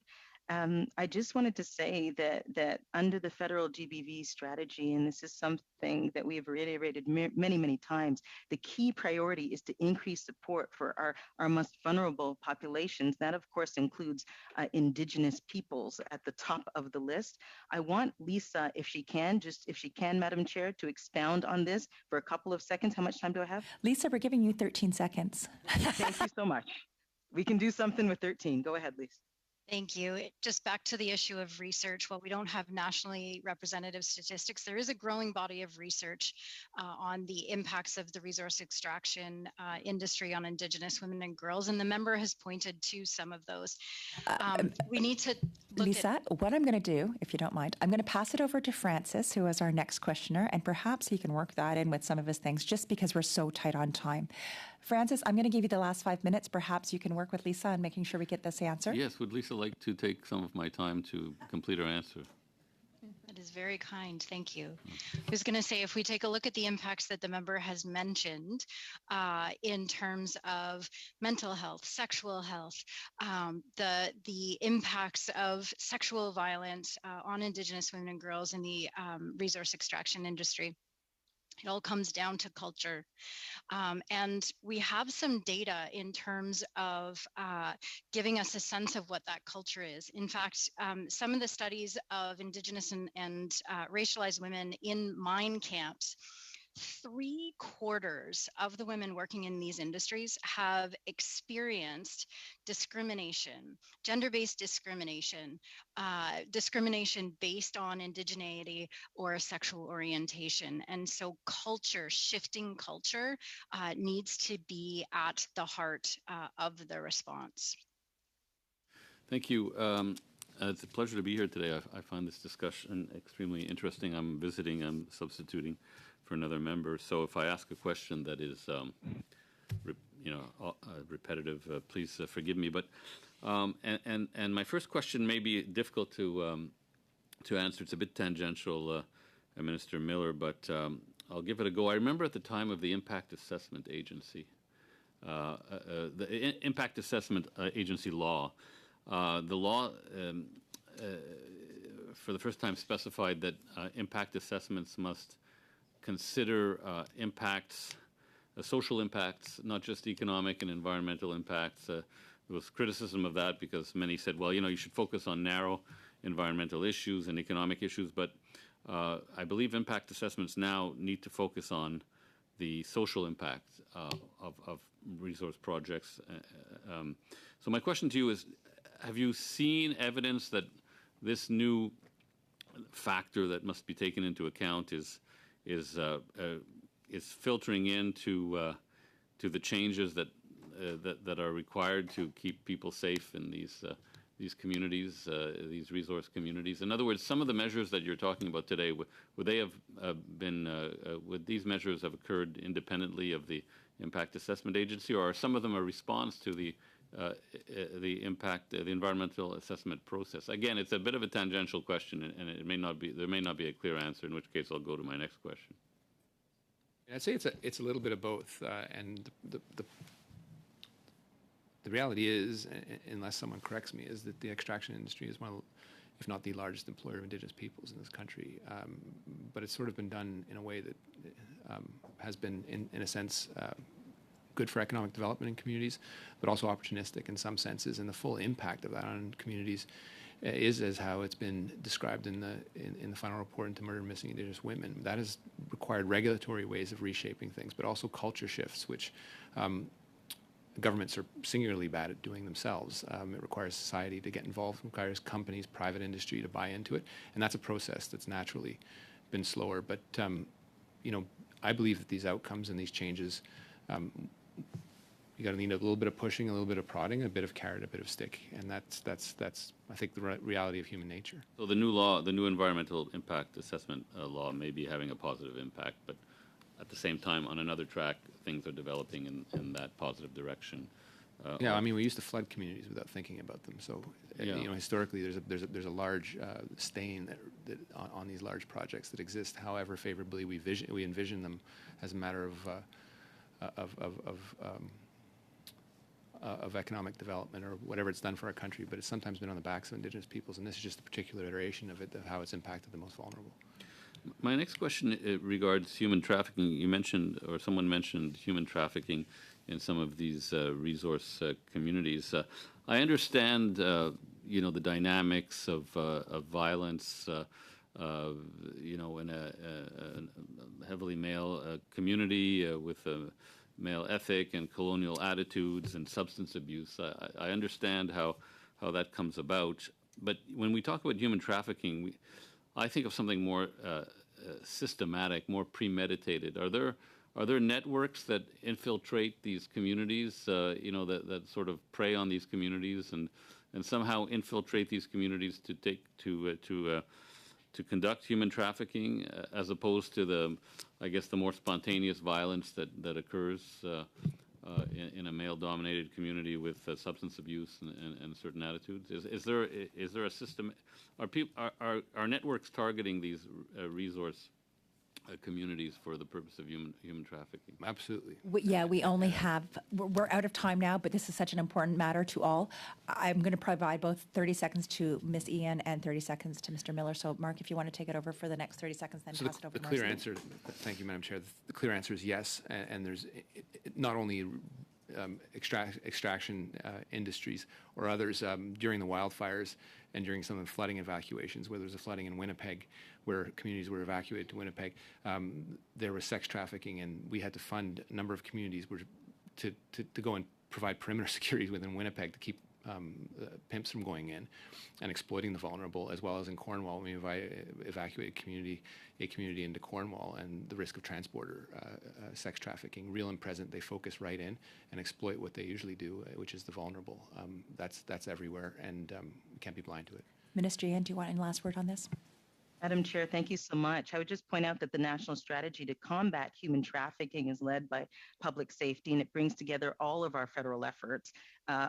I just wanted to say that under the federal GBV strategy, and this is something that we have reiterated many, many times, the key priority is to increase support for our most vulnerable populations. That, of course, includes Indigenous peoples at the top of the list. I want Lisa, if she can, Madam Chair, to expound on this for a couple of seconds. How much time do I have? Lisa, we're giving you 13 seconds. Thank you so much. We can do something with 13. Go ahead, Lisa. Thank you. Just back to the issue of research. While we don't have nationally representative statistics, there is a growing body of research on the impacts of the resource extraction industry on Indigenous women and girls, and the member has pointed to some of those. We need to look Lisa, what I'm going to do, if you don't mind, I'm going to pass it over to Francis, who is our next questioner, and perhaps he can work that in with some of his things, just because we're so tight on time. Francis, I'm going to give you the last 5 minutes. Perhaps you can work with Lisa on making sure we get this answer. Yes, would Lisa like to take some of my time to complete her answer? That is very kind. Thank you. I was going to say, if we take a look at the impacts that the member has mentioned in terms of mental health, sexual health, the impacts of sexual violence on Indigenous women and girls in the resource extraction industry, It all comes down to culture. And we have some data in terms of giving us a sense of what that culture is. In fact, some of the studies of Indigenous and racialized women in mine camps, 3/4 of the women working in these industries have experienced discrimination, gender-based discrimination, discrimination based on indigeneity or sexual orientation. And so culture, shifting culture, needs to be at the heart of the response. Thank you. It's a pleasure to be here today. I find this discussion extremely interesting. I'm visiting, I'm substituting for another member. So if I ask a question that is, repetitive, please forgive me. But and my first question may be difficult to answer. It's a bit tangential, Minister Miller, but I'll give it a go. I remember at the time of the Impact Assessment Agency, the Impact Assessment Agency law. The law, for the first time, specified that impact assessments must consider impacts, social impacts, not just economic and environmental impacts. There was criticism of that because many said, well, you should focus on narrow environmental issues and economic issues, but I believe impact assessments now need to focus on the social impact of resource projects. So my question to you is, have you seen evidence that this new factor that must be taken into account is filtering into to the changes that are required to keep people safe in these communities, these resource communities? In other words, some of the measures that you're talking about today, would they have would these measures have occurred independently of the Impact Assessment Agency, or are some of them a response to the impact, the environmental assessment process? Again, it's a bit of a tangential question, and it may not be. There may not be a clear answer. In which case, I'll go to my next question. I'd say it's a little bit of both, and the reality is, unless someone corrects me, is that the extraction industry is one of, if not the largest employer of Indigenous peoples in this country. But it's sort of been done in a way that has been, in a sense, good for economic development in communities, but also opportunistic in some senses. And the full impact of that on communities is as how it's been described in the final report into murder and missing Indigenous women. That has required regulatory ways of reshaping things, but also culture shifts, which governments are singularly bad at doing themselves. It requires society to get involved, it requires companies, private industry to buy into it, and that's a process that's naturally been slower. But I believe that these outcomes and these changes, you got to need a little bit of pushing, a little bit of prodding, a bit of carrot, a bit of stick, and that's I think the reality of human nature. So the new law, the new environmental impact assessment law, may be having a positive impact, but at the same time, on another track, things are developing in that positive direction. Yeah, I mean, we used to flood communities without thinking about them. So, historically, there's a large stain that on these large projects that exist. However favorably we envision them as a matter of economic development or whatever it's done for our country, but it's sometimes been on the backs of Indigenous peoples, and this is just a particular iteration of it, of how it's impacted the most vulnerable. My next question regards human trafficking. You mentioned, or someone mentioned, human trafficking in some of these resource communities. I understand, the dynamics of violence, in a heavily male community with a male ethic and colonial attitudes and substance abuse. I understand how that comes about. But when we talk about human trafficking, I think of something more systematic, more premeditated. Are there networks that infiltrate these communities, that sort of prey on these communities and somehow infiltrate these communities to conduct human trafficking, as opposed to the more spontaneous violence that occurs in a male-dominated community with substance abuse and certain attitudes? Is there a system? Are networks targeting these resource communities for the purpose of human trafficking. Absolutely. We only have, we're out of time now, but this is such an important matter to all. I'm going to provide both 30 seconds to Ms. Ian and 30 seconds to Mr. Miller. So, Mark, if you want to take it over for the next 30 seconds, then So pass it over the to clear Marcy. answer, thank you, Madam Chair. The clear answer is yes, and there's not only extraction industries or others during the wildfires and during some of the flooding evacuations, where there was a flooding in Winnipeg, where communities were evacuated to Winnipeg, there was sex trafficking, and we had to fund a number of communities to go and provide perimeter security within Winnipeg to keep pimps from going in and exploiting the vulnerable, as well as in Cornwall, we evacuated a community into Cornwall, and the risk of transporter sex trafficking, real and present. They focus right in and exploit what they usually do, which is the vulnerable. That's everywhere, and we can't be blind to it. Minister Ian, do you want any last word on this? Madam Chair, thank you so much. I would just point out that the national strategy to combat human trafficking is led by public safety, and it brings together all of our federal efforts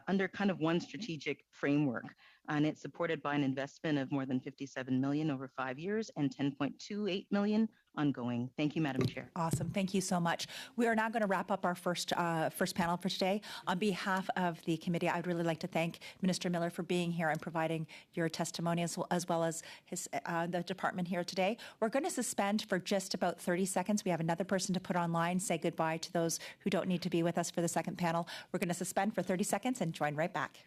under kind of one strategic framework. And it's supported by an investment of more than $57 million over 5 years and $10.28 million ongoing. Thank you, Madam Chair. Awesome. Thank you so much. We are now going to wrap up our first panel for today. On behalf of the committee, I'd really like to thank Minister Miller for being here and providing your testimony, as well as the department here today. We're going to suspend for just about 30 seconds. We have another person to put online, say goodbye to those who don't need to be with us for the second panel. We're going to suspend for 30 seconds and join right back.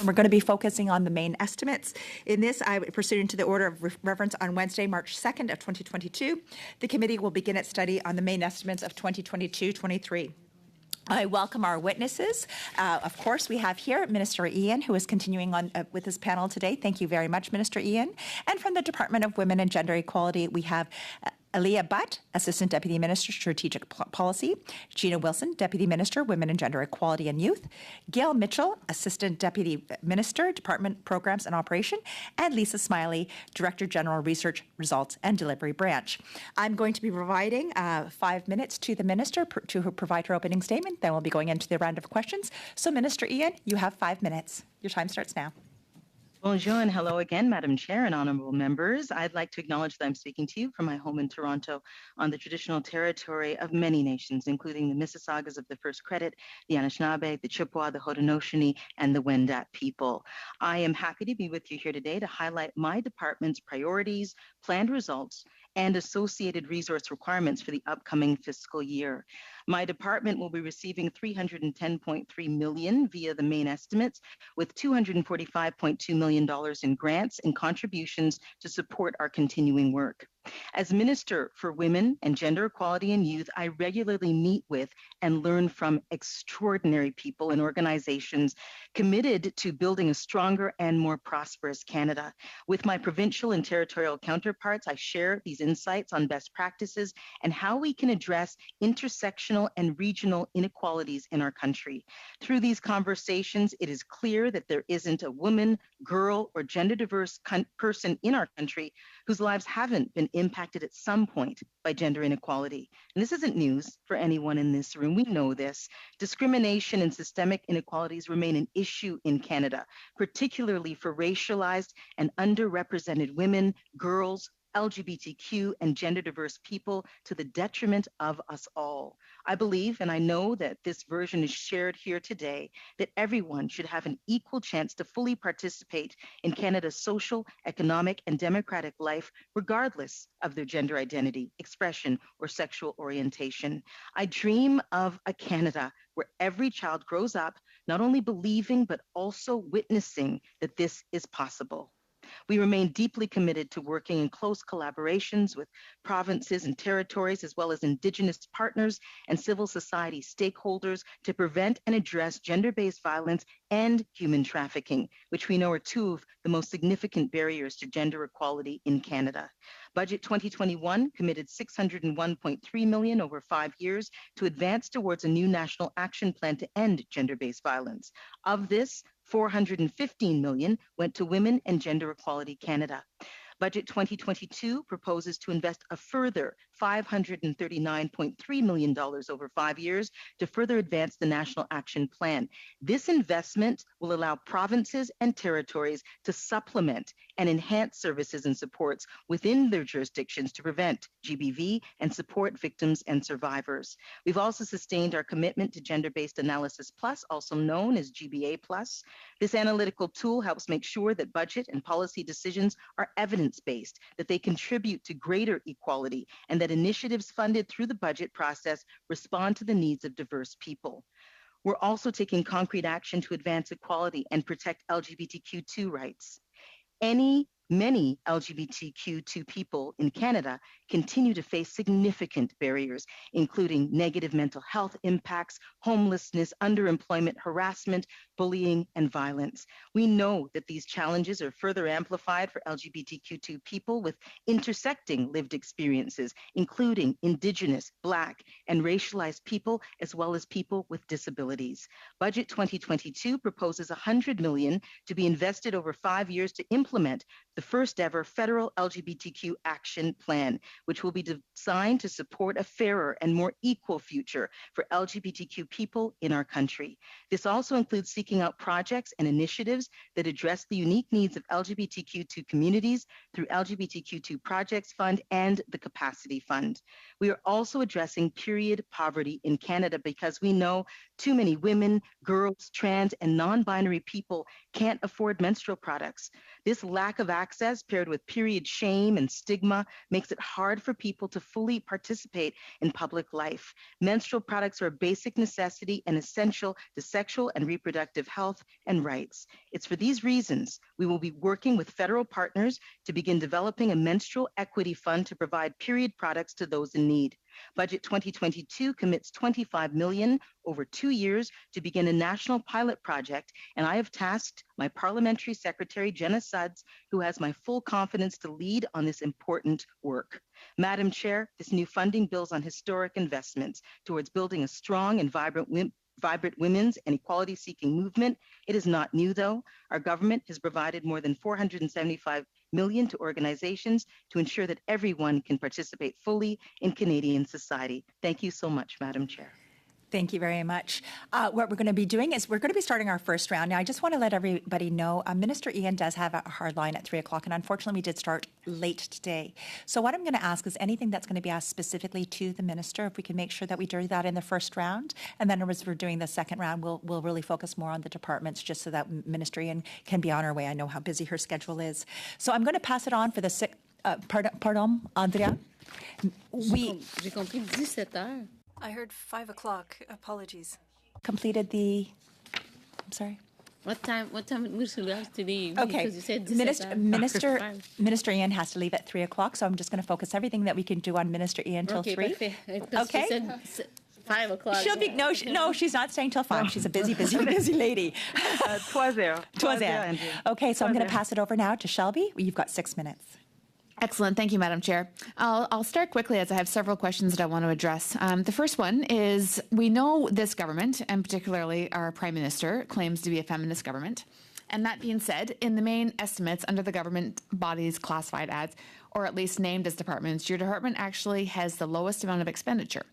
And we're going to be focusing on the main estimates. In this, pursuant to the order of reference on Wednesday, March 2nd of 2022, the committee will begin its study on the main estimates of 2022-23. I welcome our witnesses. Of course, we have here Minister Ian, who is continuing on with this panel today. Thank you very much, Minister Ian. And from the Department of Women and Gender Equality, we have Aaliyah Butt, Assistant Deputy Minister, Strategic Policy; Gina Wilson, Deputy Minister, Women and Gender Equality and Youth; Gail Mitchell, Assistant Deputy Minister, Department Programs and Operation; and Lisa Smiley, Director General, Research, Results and Delivery Branch. I'm going to be providing 5 minutes to the Minister to provide her opening statement. Then we'll be going into the round of questions. So, Minister Ian, you have 5 minutes. Your time starts now. Bonjour and hello again, Madam Chair and honorable members. I'd like to acknowledge that I'm speaking to you from my home in Toronto on the traditional territory of many nations, including the Mississaugas of the First Credit, the Anishinaabe, the Chippewa, the Haudenosaunee, and the Wendat people. I am happy to be with you here today to highlight my department's priorities, planned results, and associated resource requirements for the upcoming fiscal year. My department will be receiving $310.3 million via the main estimates, with $245.2 million in grants and contributions to support our continuing work. As Minister for Women and Gender Equality and Youth, I regularly meet with and learn from extraordinary people and organizations committed to building a stronger and more prosperous Canada. With my provincial and territorial counterparts, I share these insights on best practices and how we can address intersectional and regional inequalities in our country. Through these conversations, it is clear that there isn't a woman, girl, or gender diverse person in our country whose lives haven't been impacted at some point by gender inequality. And this isn't news for anyone in this room. We know this. Discrimination and systemic inequalities remain an issue in Canada, particularly for racialized and underrepresented women, girls, LGBTQ, and gender diverse people to the detriment of us all. I believe, and I know that this version is shared here today, that everyone should have an equal chance to fully participate in Canada's social, economic, and democratic life, regardless of their gender identity, expression, or sexual orientation. I dream of a Canada where every child grows up not only believing, but also witnessing that this is possible. We remain deeply committed to working in close collaborations with provinces and territories, as well as Indigenous partners and civil society stakeholders to prevent and address gender-based violence and human trafficking, which we know are two of the most significant barriers to gender equality in Canada. Budget 2021 committed $601.3 million over 5 years to advance towards a new national action plan to end gender-based violence. Of this, $415 million went to Women and Gender Equality Canada. Budget 2022 proposes to invest a further $539.3 million over 5 years to further advance the National Action Plan. This investment will allow provinces and territories to supplement and enhance services and supports within their jurisdictions to prevent GBV and support victims and survivors. We've also sustained our commitment to Gender-Based Analysis Plus, also known as GBA Plus. This analytical tool helps make sure that budget and policy decisions are evidence-based, that they contribute to greater equality, and that initiatives funded through the budget process respond to the needs of diverse people. We're also taking concrete action to advance equality and protect LGBTQ2 rights. Many LGBTQ2 people in Canada continue to face significant barriers, including negative mental health impacts, homelessness, underemployment, harassment, bullying, and violence. We know that these challenges are further amplified for LGBTQ2 people with intersecting lived experiences, including Indigenous, Black, and racialized people, as well as people with disabilities. Budget 2022 proposes $100 million to be invested over 5 years to implement the first ever federal LGBTQ action plan, which will be designed to support a fairer and more equal future for LGBTQ people in our country. This also includes seeking out projects and initiatives that address the unique needs of LGBTQ2 communities through LGBTQ2 Projects Fund and the Capacity Fund. We are also addressing period poverty in Canada because we know too many women, girls, trans, and non-binary people can't afford menstrual products. This lack of access paired with period shame and stigma makes it hard for people to fully participate in public life. Menstrual products are a basic necessity and essential to sexual and reproductive health and rights. It's for these reasons we will be working with federal partners to begin developing a menstrual equity fund to provide period products to those in need. Budget 2022 commits $25 million over 2 years to begin a national pilot project, and I have tasked my parliamentary secretary, Jenna Sudds, who has my full confidence to lead on this important work. Madam Chair, this new funding builds on historic investments towards building a strong and vibrant women's and equality-seeking movement. It is not new, though. Our government has provided more than $475 million to organizations to ensure that everyone can participate fully in Canadian society. Thank you so much, Madam Chair. Thank you very much. What we're going to be doing is we're going to be starting our first round. Now, I just want to let everybody know, Minister Ian does have a hard line at 3 o'clock, and unfortunately, we did start late today. So what I'm going to ask is anything that's going to be asked specifically to the minister, if we can make sure that we do that in the first round, and then as we're doing the second round, we'll really focus more on the departments just so that Minister Ian can be on her way. I know how busy her schedule is. So I'm going to pass it on for the pardon, Andrea? J'ai compris 17 heures. I heard 5 o'clock. Apologies. Completed the, I'm sorry. What time Minister has to leave? Okay. Because you said Minister Ian has to leave at 3 o'clock, so I'm just going to focus everything that we can do on Minister Ian till 3. Okay. Okay. She said 5 o'clock. She'll be no, she's not staying till 5. She's a busy lady. 3 Okay, so I'm going to pass it over now to Shelby. You've got 6 minutes. Excellent. Thank you, Madam Chair. I'll start quickly as I have several questions that I want to address. The first one is we know this government, and particularly our Prime Minister, claims to be a feminist government. And that being said, in the main estimates under the government bodies classified as, or at least named as departments, your department actually has the lowest amount of expenditure.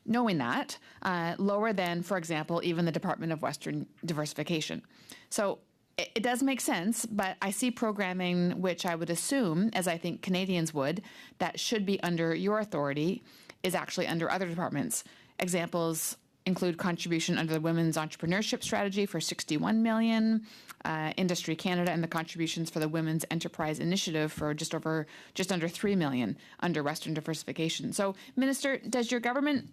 Knowing that, lower than, for example, even the Department of Western Diversification. So it does make sense, but I see programming which I would assume, as I think Canadians would, that should be under your authority is actually under other departments. Examples include contribution under the Women's Entrepreneurship Strategy for $61 million, Industry Canada, and the contributions for the Women's Enterprise Initiative for just under $3 million under Western Diversification. So, Minister, does your government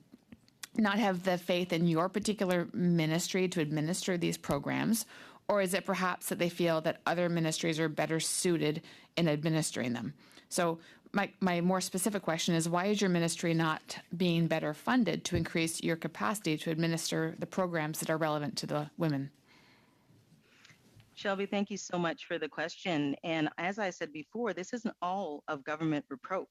not have the faith in your particular ministry to administer these programs? Or is it perhaps that they feel that other ministries are better suited in administering them? So my more specific question is, why is your ministry not being better funded to increase your capacity to administer the programs that are relevant to the women? Shelby, thank you so much for the question. And as I said before, this isn't all of government approach.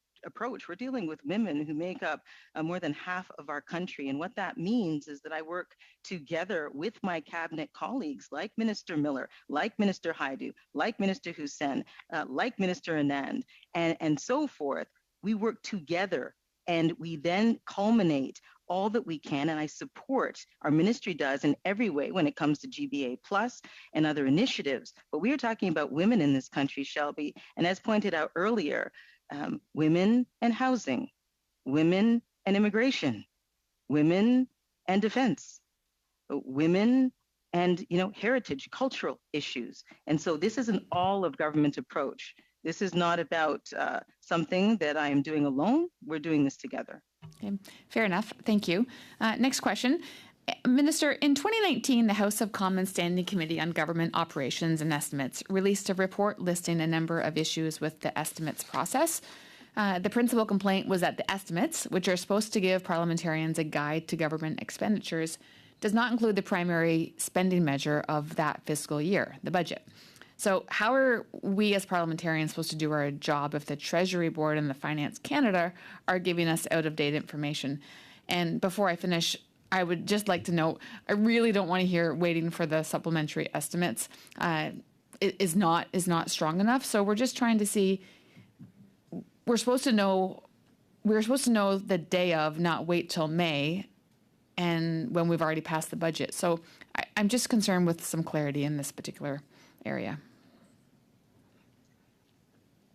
We're dealing with women who make up more than half of our country. And what that means is that I work together with my cabinet colleagues like Minister Miller, like Minister Haidu, like Minister Hussein, like Minister Anand, and so forth. We work together and we then culminate all that we can, and I support, our ministry does in every way when it comes to GBA Plus and other initiatives. But we are talking about women in this country, Shelby, and as pointed out earlier, women and housing, women and immigration, women and defense, women and heritage, cultural issues. And so this is an all of government approach. This is not about something that I am doing alone. We're doing this together. Okay, fair enough. Thank you. Next question. Minister, in 2019, the House of Commons Standing Committee on Government Operations and Estimates released a report listing a number of issues with the estimates process. The principal complaint was that the estimates, which are supposed to give parliamentarians a guide to government expenditures, does not include the primary spending measure of that fiscal year, the budget. So how are we as parliamentarians supposed to do our job if the Treasury Board and the Finance Canada are giving us out-of-date information? And before I finish, I would just like to note, I really don't want to hear waiting for the supplementary estimates. It is not strong enough. So we're just trying to see, we're supposed to know the day of, not wait till May and when we've already passed the budget. So I'm just concerned with some clarity in this particular area.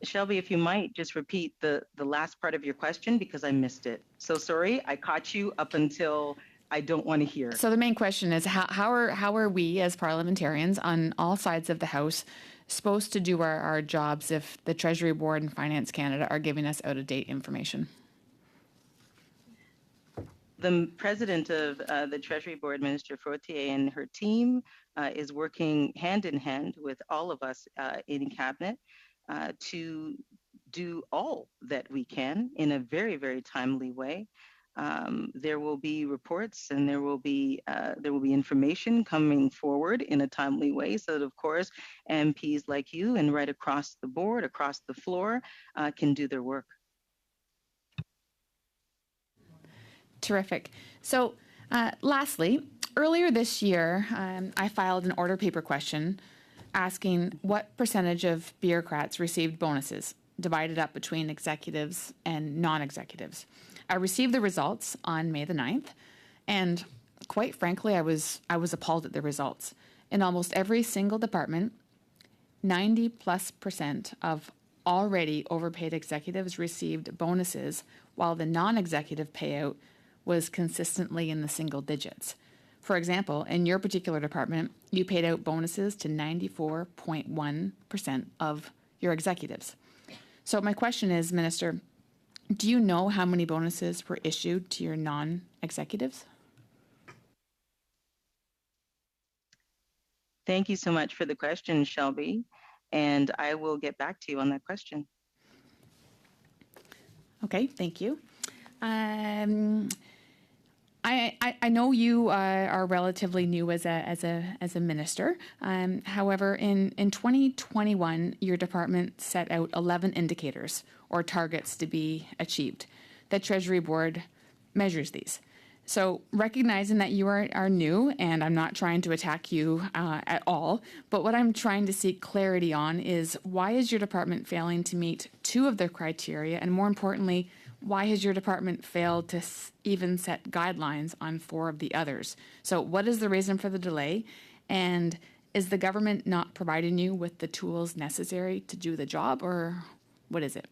Shelby, if you might just repeat the last part of your question because I missed it. So sorry, I caught you up until I don't want to hear. So the main question is how are we as parliamentarians on all sides of the House supposed to do our jobs if the Treasury Board and Finance Canada are giving us out-of-date information? The president of the Treasury Board, Minister Fortier, and her team is working hand in hand with all of us in cabinet to do all that we can in a very, very timely way. There will be reports and there will be information coming forward in a timely way so that, of course, MPs like you and right across the board, across the floor, can do their work. Terrific. So lastly, earlier this year, I filed an order paper question asking what percentage of bureaucrats received bonuses divided up between executives and non-executives. I received the results on May the 9th, and quite frankly, I was appalled at the results. In almost every single department, 90+% of already overpaid executives received bonuses, while the non-executive payout was consistently in the single digits. For example, in your particular department, you paid out bonuses to 94.1% of your executives. So my question is, Minister, do you know how many bonuses were issued to your non-executives? Thank you so much for the question, Shelby. And I will get back to you on that question. Okay, thank you. I know you are relatively new as a minister. However, in 2021, your department set out 11 indicators or targets to be achieved. The Treasury Board measures these. So recognizing that you are new, and I'm not trying to attack you at all, but what I'm trying to seek clarity on is why is your department failing to meet 2 of the criteria, and more importantly, why has your department failed to even set guidelines on 4 of the others? So what is the reason for the delay, and is the government not providing you with the tools necessary to do the job, or what is it?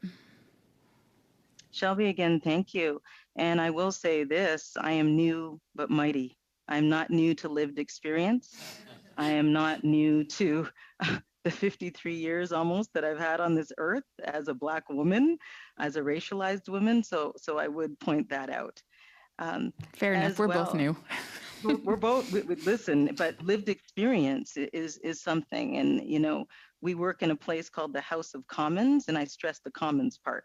Shelby, again, thank you. And I will say this, I am new but mighty. I'm not new to lived experience. I am not new to the 53 years almost that I've had on this earth as a Black woman, as a racialized woman. So I would point that out. Fair enough, we're both new. We're both, listen, but lived experience is something. And, you know, we work in a place called the House of Commons, and I stress the Commons part.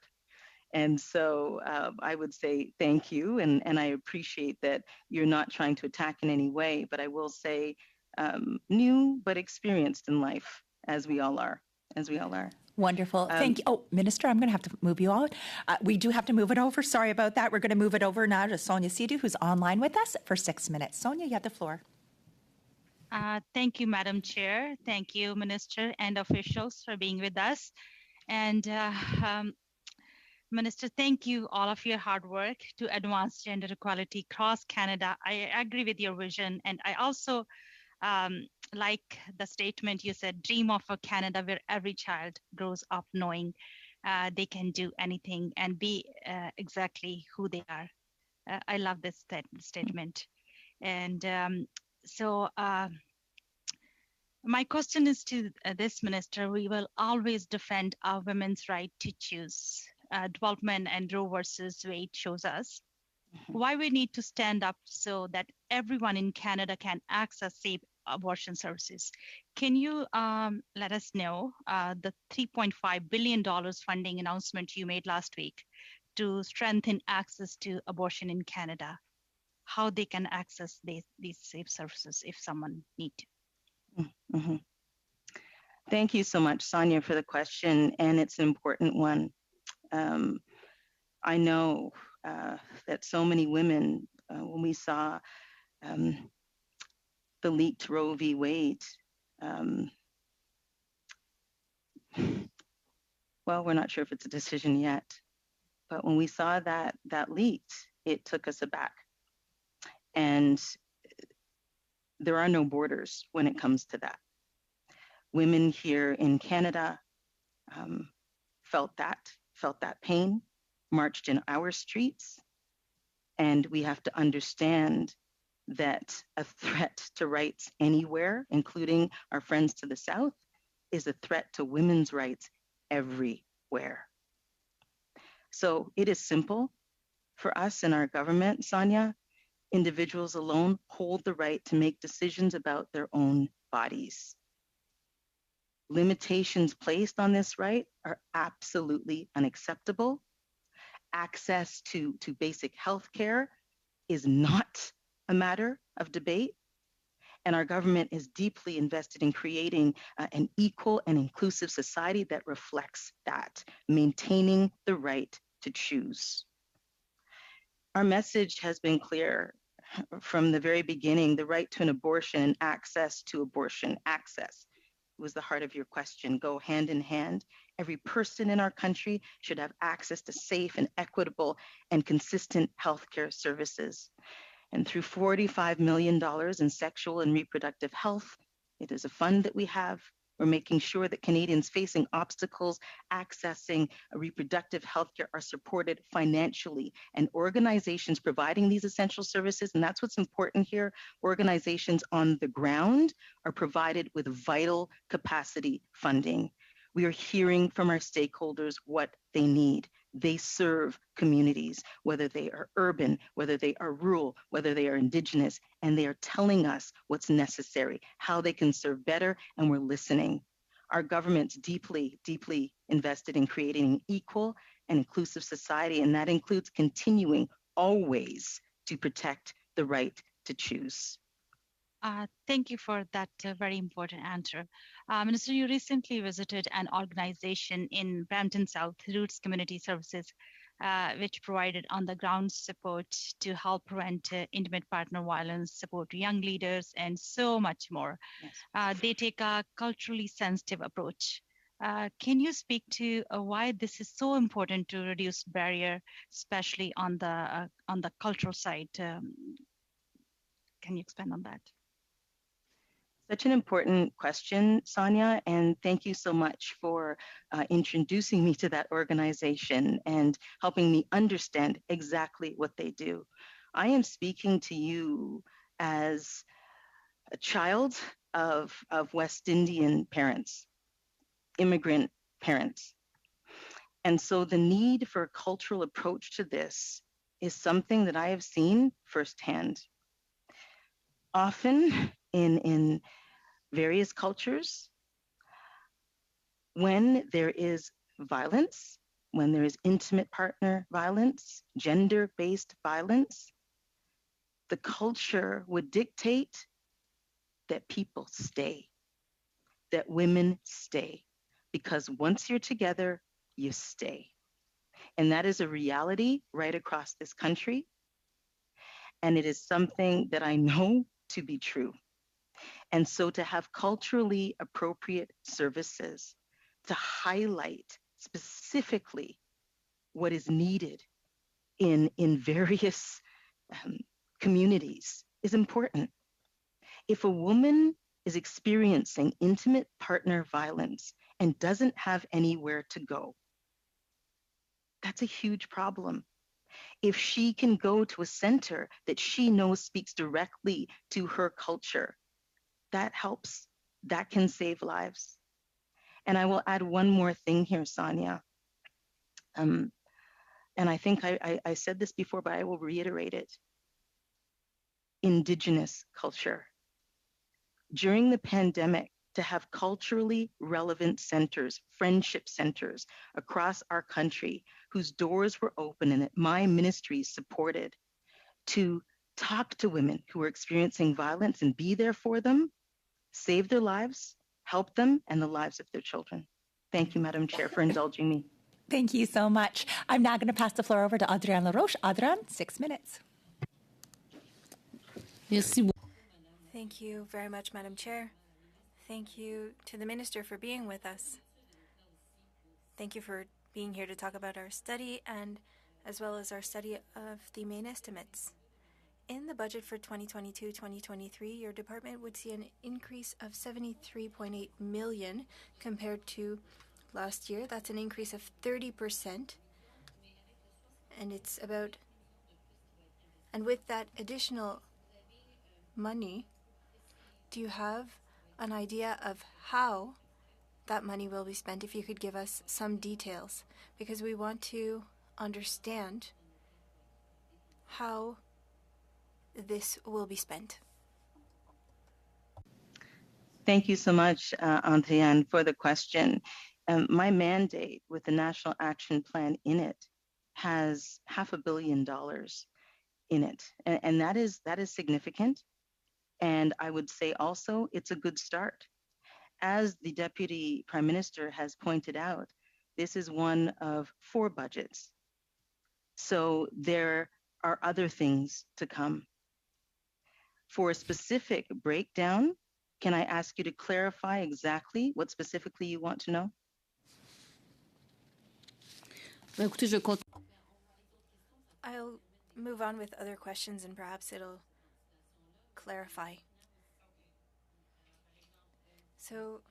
And so I would say thank you, and I appreciate that you're not trying to attack in any way, but I will say new but experienced in life, as we all are, Wonderful. Thank you. Oh, Minister, I'm going to have to move you out. We do have to move it over. Sorry about that. We're going to move it over now to Sonia Sidhu, who's online with us for 6 minutes. Sonia, you have the floor. Thank you, Madam Chair. Thank you, Minister and officials, for being with us. And Minister, thank you all of your hard work to advance gender equality across Canada. I agree with your vision, and I also like the statement you said, dream of a Canada where every child grows up knowing they can do anything and be exactly who they are. I love this statement. And so my question is to this minister. We will always defend our women's right to choose. Development and Roe versus Wade shows us why we need to stand up so that everyone in Canada can access safe abortion services. Can you let us know the $3.5 billion funding announcement you made last week to strengthen access to abortion in Canada, how they can access these safe services if someone needs to? Mm-hmm. Thank you so much, Sonia, for the question, and it's an important one. I know that so many women, when we saw the leaked Roe v. Wade, well, we're not sure if it's a decision yet, but when we saw that leaked, it took us aback. And there are no borders when it comes to that. Women here in Canada felt that pain, marched in our streets, and we have to understand that a threat to rights anywhere, including our friends to the south, is a threat to women's rights everywhere. So it is simple for us in our government, Sonia. Individuals alone hold the right to make decisions about their own bodies. Limitations placed on this right are absolutely unacceptable. Access to basic health care is not a matter of debate. And our government is deeply invested in creating an equal and inclusive society that reflects that, maintaining the right to choose. Our message has been clear from the very beginning. The right to an abortion and access to abortion, access was the heart of your question, go hand in hand. Every person in our country should have access to safe and equitable and consistent healthcare services. And through $45 million in sexual and reproductive health, it is a fund that we have. We're making sure that Canadians facing obstacles accessing reproductive healthcare are supported financially, and organizations providing these essential services, and that's what's important here, organizations on the ground are provided with vital capacity funding. We are hearing from our stakeholders what they need. They serve communities, whether they are urban, whether they are rural, whether they are indigenous, and they are telling us what's necessary, how they can serve better, and we're listening. Our government's deeply, deeply invested in creating an equal and inclusive society, and that includes continuing always to protect the right to choose. Thank you for that very important answer. Minister, you recently visited an organization in Brampton South, Roots Community Services, which provided on-the-ground support to help prevent intimate partner violence, support young leaders, and so much more. Yes. They take a culturally sensitive approach. Can you speak to why this is so important to reduce barrier, especially on the cultural side? Can you expand on that? Such an important question, Sonia, and thank you so much for introducing me to that organization and helping me understand exactly what they do. I am speaking to you as a child of West Indian parents, immigrant parents. And so the need for a cultural approach to this is something that I have seen firsthand. Often in various cultures, when there is violence, when there is intimate partner violence, gender-based violence, the culture would dictate that people stay, that women stay, because once you're together, you stay. And that is a reality right across this country. And it is something that I know to be true. And so to have culturally appropriate services to highlight specifically what is needed in various communities is important. If a woman is experiencing intimate partner violence and doesn't have anywhere to go, that's a huge problem. If she can go to a center that she knows speaks directly to her culture, that helps. That can save lives. And I will add one more thing here, Sonia. And I think I said this before, but I will reiterate it. Indigenous culture. During the pandemic, to have culturally relevant centers, friendship centers across our country whose doors were open and that my ministry supported to talk to women who are experiencing violence and be there for them, save their lives, help them, and the lives of their children. Thank you, Madam Chair, for indulging me. Thank you so much. I'm now going to pass the floor over to Adrienne LaRoche. Adrienne, 6 minutes. Thank you very much, Madam Chair. Thank you to the Minister for being with us. Thank you for being here to talk about our study and as well as our study of the main estimates. In the budget for 2022-2023, your department would see an increase of 73.8 million compared to last year. That's an increase of 30%. And with that additional money, do you have an idea of how that money will be spent? If you could give us some details, because we want to understand how this will be spent. Thank you so much, Adrienne, for the question. My mandate with the National Action Plan in it has $500 million in it, and that is significant. And I would say also it's a good start. As the Deputy Prime Minister has pointed out, this is one of 4 budgets. So there are other things to come. For a specific breakdown, can I ask you to clarify exactly what specifically you want to know? I'll move on with other questions and perhaps it'll clarify. So,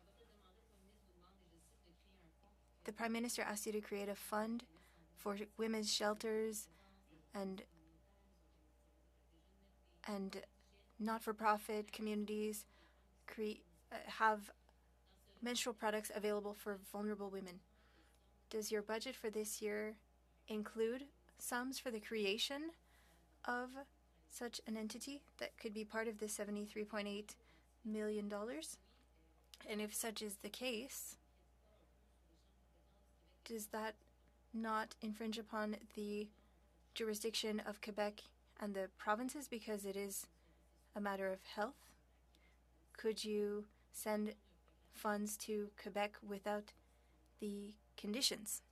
the Prime Minister asked you to create a fund for women's shelters and not-for-profit communities have menstrual products available for vulnerable women. Does your budget for this year include sums for the creation of such an entity that could be part of the $73.8 million? And if such is the case, does that not infringe upon the jurisdiction of Quebec and the provinces because it is a matter of health? Could you send funds to Quebec without the conditions?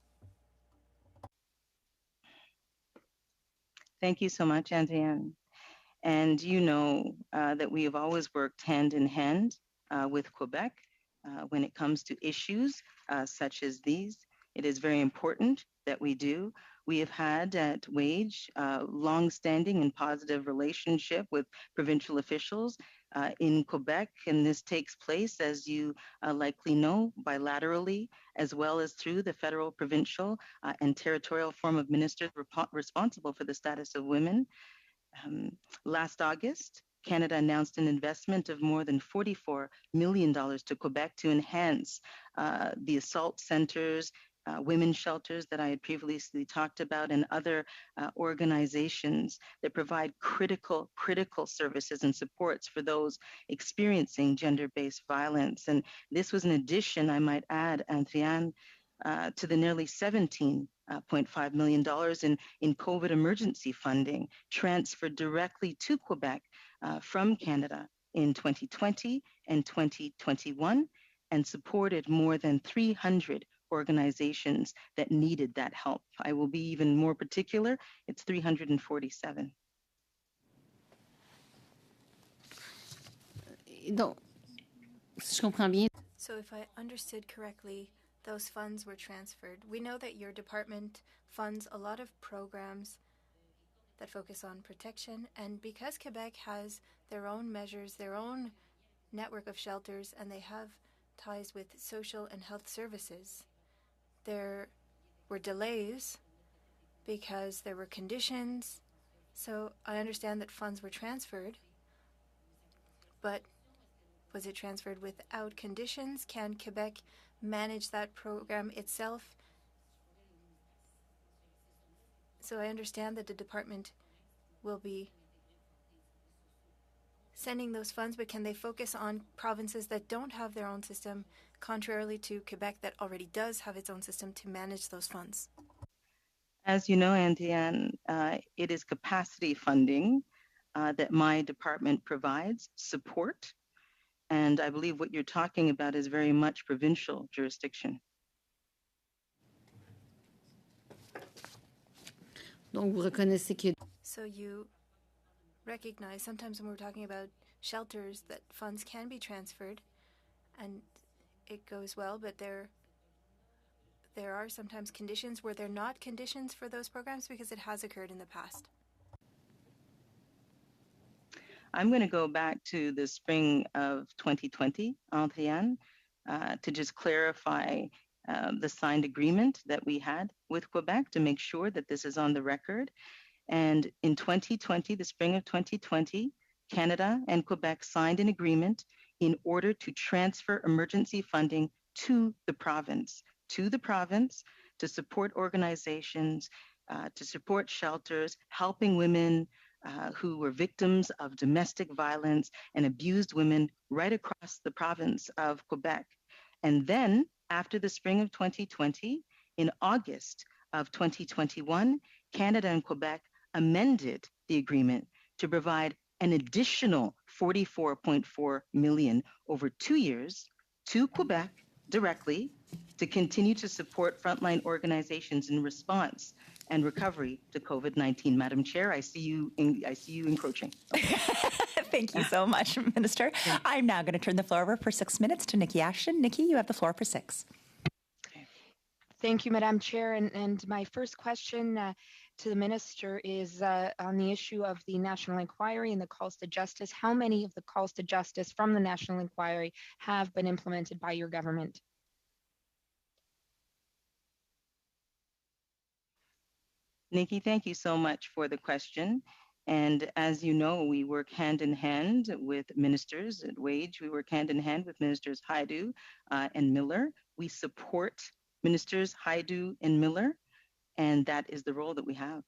Thank you so much, Antienne. And you know that we have always worked hand in hand with Quebec when it comes to issues such as these. It is very important that we do. We have had at WAGE long-standing and positive relationship with provincial officials in Quebec, and this takes place, as you likely know, bilaterally, as well as through the federal, provincial, and territorial form of ministers responsible for the status of women. Last August, Canada announced an investment of more than $44 million to Quebec to enhance the assault centers, women's shelters that I had previously talked about, and other organizations that provide critical services and supports for those experiencing gender-based violence. And this was an addition, I might add, Anne-Thiane, to the nearly $17.5 million in COVID emergency funding transferred directly to Quebec from Canada in 2020 and 2021, and supported more than 300 organizations that needed that help. I will be even more particular, it's 347. So if I understood correctly, those funds were transferred. We know that your department funds a lot of programs that focus on protection, and because Quebec has their own measures, their own network of shelters, and they have ties with social and health services, there were delays because there were conditions. So I understand that funds were transferred, but was it transferred without conditions? Can Quebec manage that program itself? So I understand that the department will be sending those funds, but can they focus on provinces that don't have their own system, contrarily to Quebec that already does have its own system to manage those funds? As you know, Antienne, it is capacity funding that my department provides support. And I believe what you're talking about is very much provincial jurisdiction. So you recognize sometimes when we're talking about shelters that funds can be transferred and it goes well, but there are sometimes conditions where they're not conditions for those programs because it has occurred in the past. I'm going to go back to the spring of 2020, Antienne, to just clarify the signed agreement that we had with Quebec to make sure that this is on the record. And in 2020, the spring of 2020, Canada and Quebec signed an agreement in order to transfer emergency funding to the province to support organizations, to support shelters, helping women who were victims of domestic violence and abused women right across the province of Quebec. And then after the spring of 2020, in August of 2021, Canada and Quebec amended the agreement to provide an additional $44.4 million over 2 years to Quebec directly to continue to support frontline organizations in response and recovery to COVID-19. Madam Chair, I see you encroaching. Okay. Thank you so much, Minister. I'm now going to turn the floor over for 6 minutes to Nikki Ashton. Nikki, you have the floor for 6. Thank you, Madam Chair. And my first question to the Minister is on the issue of the National Inquiry and the calls to justice. How many of the calls to justice from the National Inquiry have been implemented by your government? Nikki, thank you so much for the question. And as you know, we work hand in hand with ministers at WAGE. We work hand in hand with Ministers Haidu and Miller. We support Ministers Haidu and Miller. And that is the role that we have.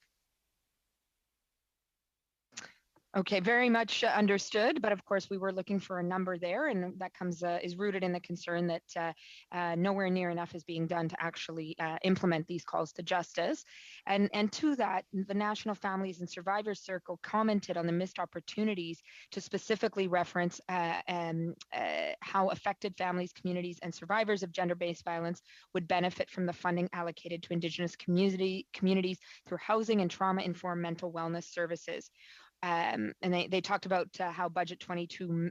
Okay, very much understood. But of course, we were looking for a number there, and that comes is rooted in the concern that nowhere near enough is being done to actually implement these calls to justice. And to that, the National Families and Survivors Circle commented on the missed opportunities to specifically reference how affected families, communities, and survivors of gender-based violence would benefit from the funding allocated to Indigenous communities through housing and trauma-informed mental wellness services. And they talked about how Budget 22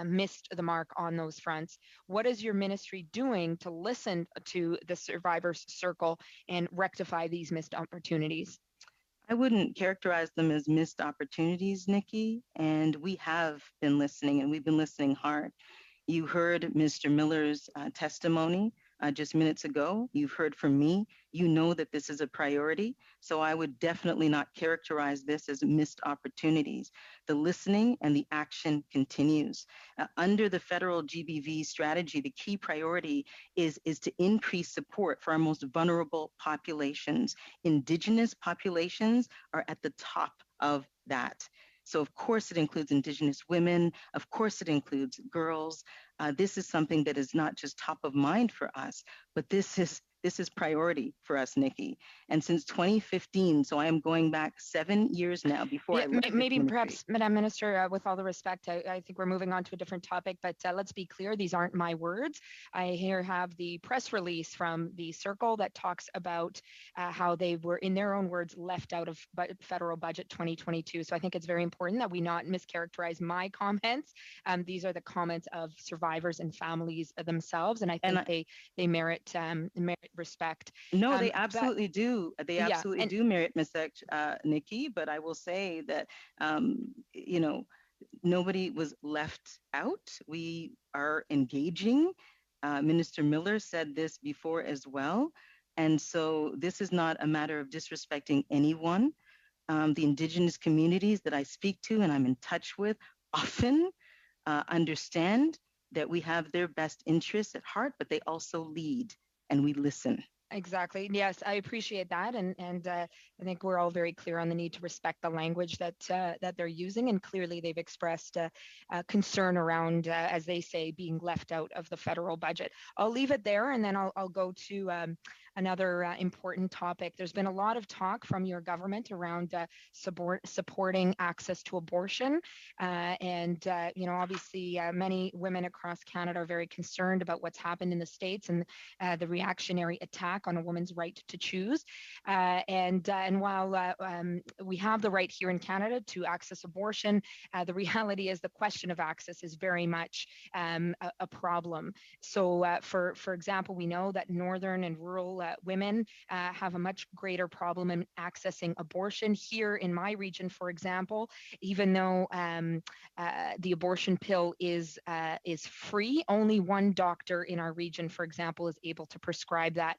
missed the mark on those fronts. What is your ministry doing to listen to the survivors circle and rectify these missed opportunities? I wouldn't characterize them as missed opportunities, Nikki, and we have been listening, and we've been listening hard. You heard Mr. Miller's testimony just minutes ago. You've heard from me. You know that this is a priority. So I would definitely not characterize this as missed opportunities. The listening and the action continues. Under the federal GBV strategy, the key priority is to increase support for our most vulnerable populations. Indigenous populations are at the top of that. So of course it includes Indigenous women, of course it includes girls. This is something that is not just top of mind for us, but this is priority for us, Nikki. And since 2015, so I am going back 7 years now before I left maybe this perhaps, Madam Minister, with all the respect, I think we're moving on to a different topic, but let's be clear, these aren't my words. I here have the press release from the Circle that talks about how they were, in their own words, left out of federal budget 2022. So I think it's very important that we not mischaracterize my comments. These are the comments of survivors and families themselves, and I think they merit respect. No, they absolutely do. They absolutely do merit respect, Nikki. But I will say that, nobody was left out. We are engaging. Minister Miller said this before as well. And so this is not a matter of disrespecting anyone. The Indigenous communities that I speak to and I'm in touch with often understand that we have their best interests at heart, but they also lead and we listen. Exactly. Yes, I appreciate that, and I think we're all very clear on the need to respect the language that they're using, and clearly they've expressed concern around, as they say, being left out of the federal budget. I'll leave it there, and then I'll go to another important topic. There's been a lot of talk from your government around supporting access to abortion, and obviously many women across Canada are very concerned about what's happened in the States and the reactionary attack on a woman's right to choose. And while we have the right here in Canada to access abortion, the reality is the question of access is very much a problem. So for example, we know that northern and rural women have a much greater problem in accessing abortion. Here in my region, for example, even though the abortion pill is free, only one doctor in our region, for example, is able to prescribe that.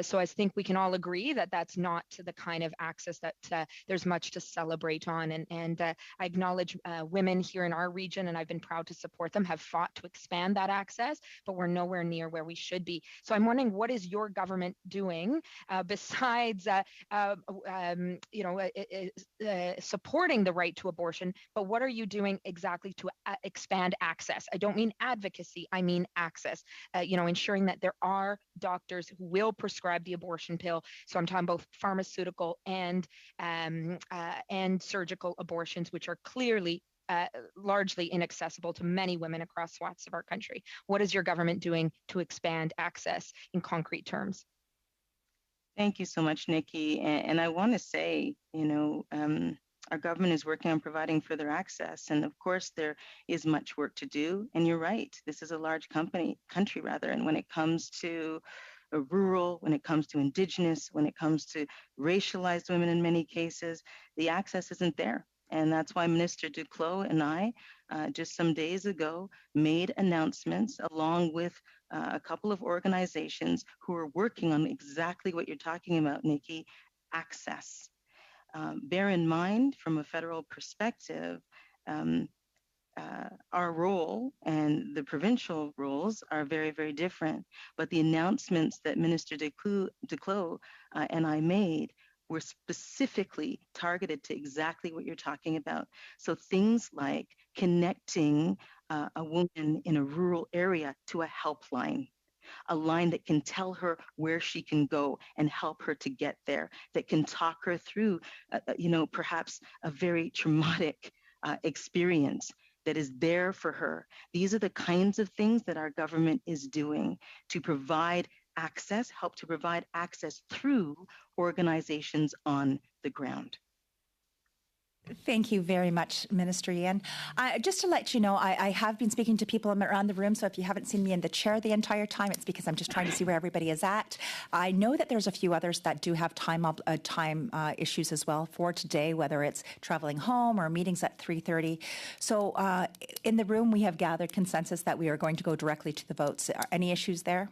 So I think we can all agree that that's not the kind of access that there's much to celebrate on. And I acknowledge women here in our region, and I've been proud to support them, have fought to expand that access, but we're nowhere near where we should be. So I'm wondering, what is your government doing besides supporting the right to abortion, but what are you doing exactly to expand access? I don't mean advocacy, I mean access, ensuring that there are doctors who will prescribe the abortion pill. So I'm talking both pharmaceutical and surgical abortions, which are clearly largely inaccessible to many women across swaths of our country. What is your government doing to expand access in concrete terms? Thank you so much, Nikki. And I want to say, our government is working on providing further access. And of course, there is much work to do. And you're right, this is a large country. And when it comes to rural, when it comes to Indigenous, when it comes to racialized women in many cases, the access isn't there. And that's why Minister Duclos and I, just some days ago, made announcements along with a couple of organizations who are working on exactly what you're talking about, Nikki, access. Bear in mind, from a federal perspective, our role and the provincial roles are very, very different. But the announcements that Minister Duclos and I made were specifically targeted to exactly what you're talking about. So things like connecting a woman in a rural area to a helpline, a line that can tell her where she can go and help her to get there, that can talk her through, perhaps a very traumatic experience that is there for her. These are the kinds of things that our government is doing to provide access, help to provide access through organizations on the ground. Thank you very much, Minister Ian. Just to let you know, I have been speaking to people around the room, so if you haven't seen me in the chair the entire time, it's because I'm just trying to see where everybody is at. I know that there's a few others that do have time issues as well for today, whether it's traveling home or meetings at 3:30. So in the room, we have gathered consensus that we are going to go directly to the votes. Any issues there?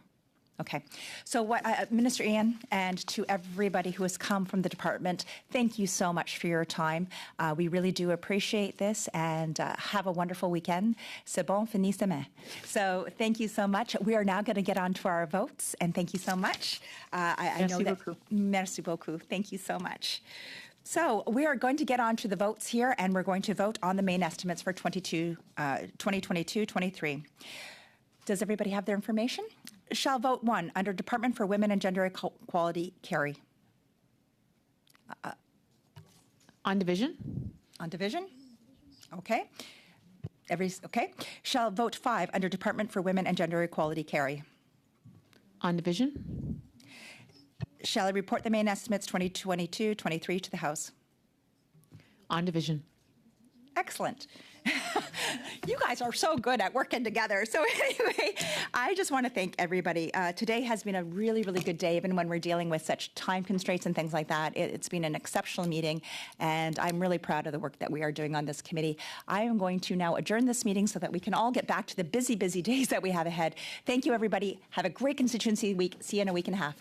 Okay. So Minister Ian, and to everybody who has come from the department, thank you so much for your time. We really do appreciate this, and have a wonderful weekend. C'est bon, fini semaine. So thank you so much. We are now going to get on to our votes, and thank you so much. I know that. Merci beaucoup. Thank you so much. So we are going to get on to the votes here, and we're going to vote on the main estimates for 2022-23. Does everybody have their information? Shall vote 1 under Department for Women and Gender Equality carry? On division? On division? Okay. Okay. Shall vote 5 under Department for Women and Gender Equality carry? On division? Shall I report the main estimates 2022-23 to the House? On division. Excellent. You guys are so good at working together. So anyway, I just want to thank everybody. Today has been a really, really good day, even when we're dealing with such time constraints and things like that. It's been an exceptional meeting, and I'm really proud of the work that we are doing on this committee. I am going to now adjourn this meeting so that we can all get back to the busy, busy days that we have ahead. Thank you, everybody. Have a great constituency week. See you in a week and a half.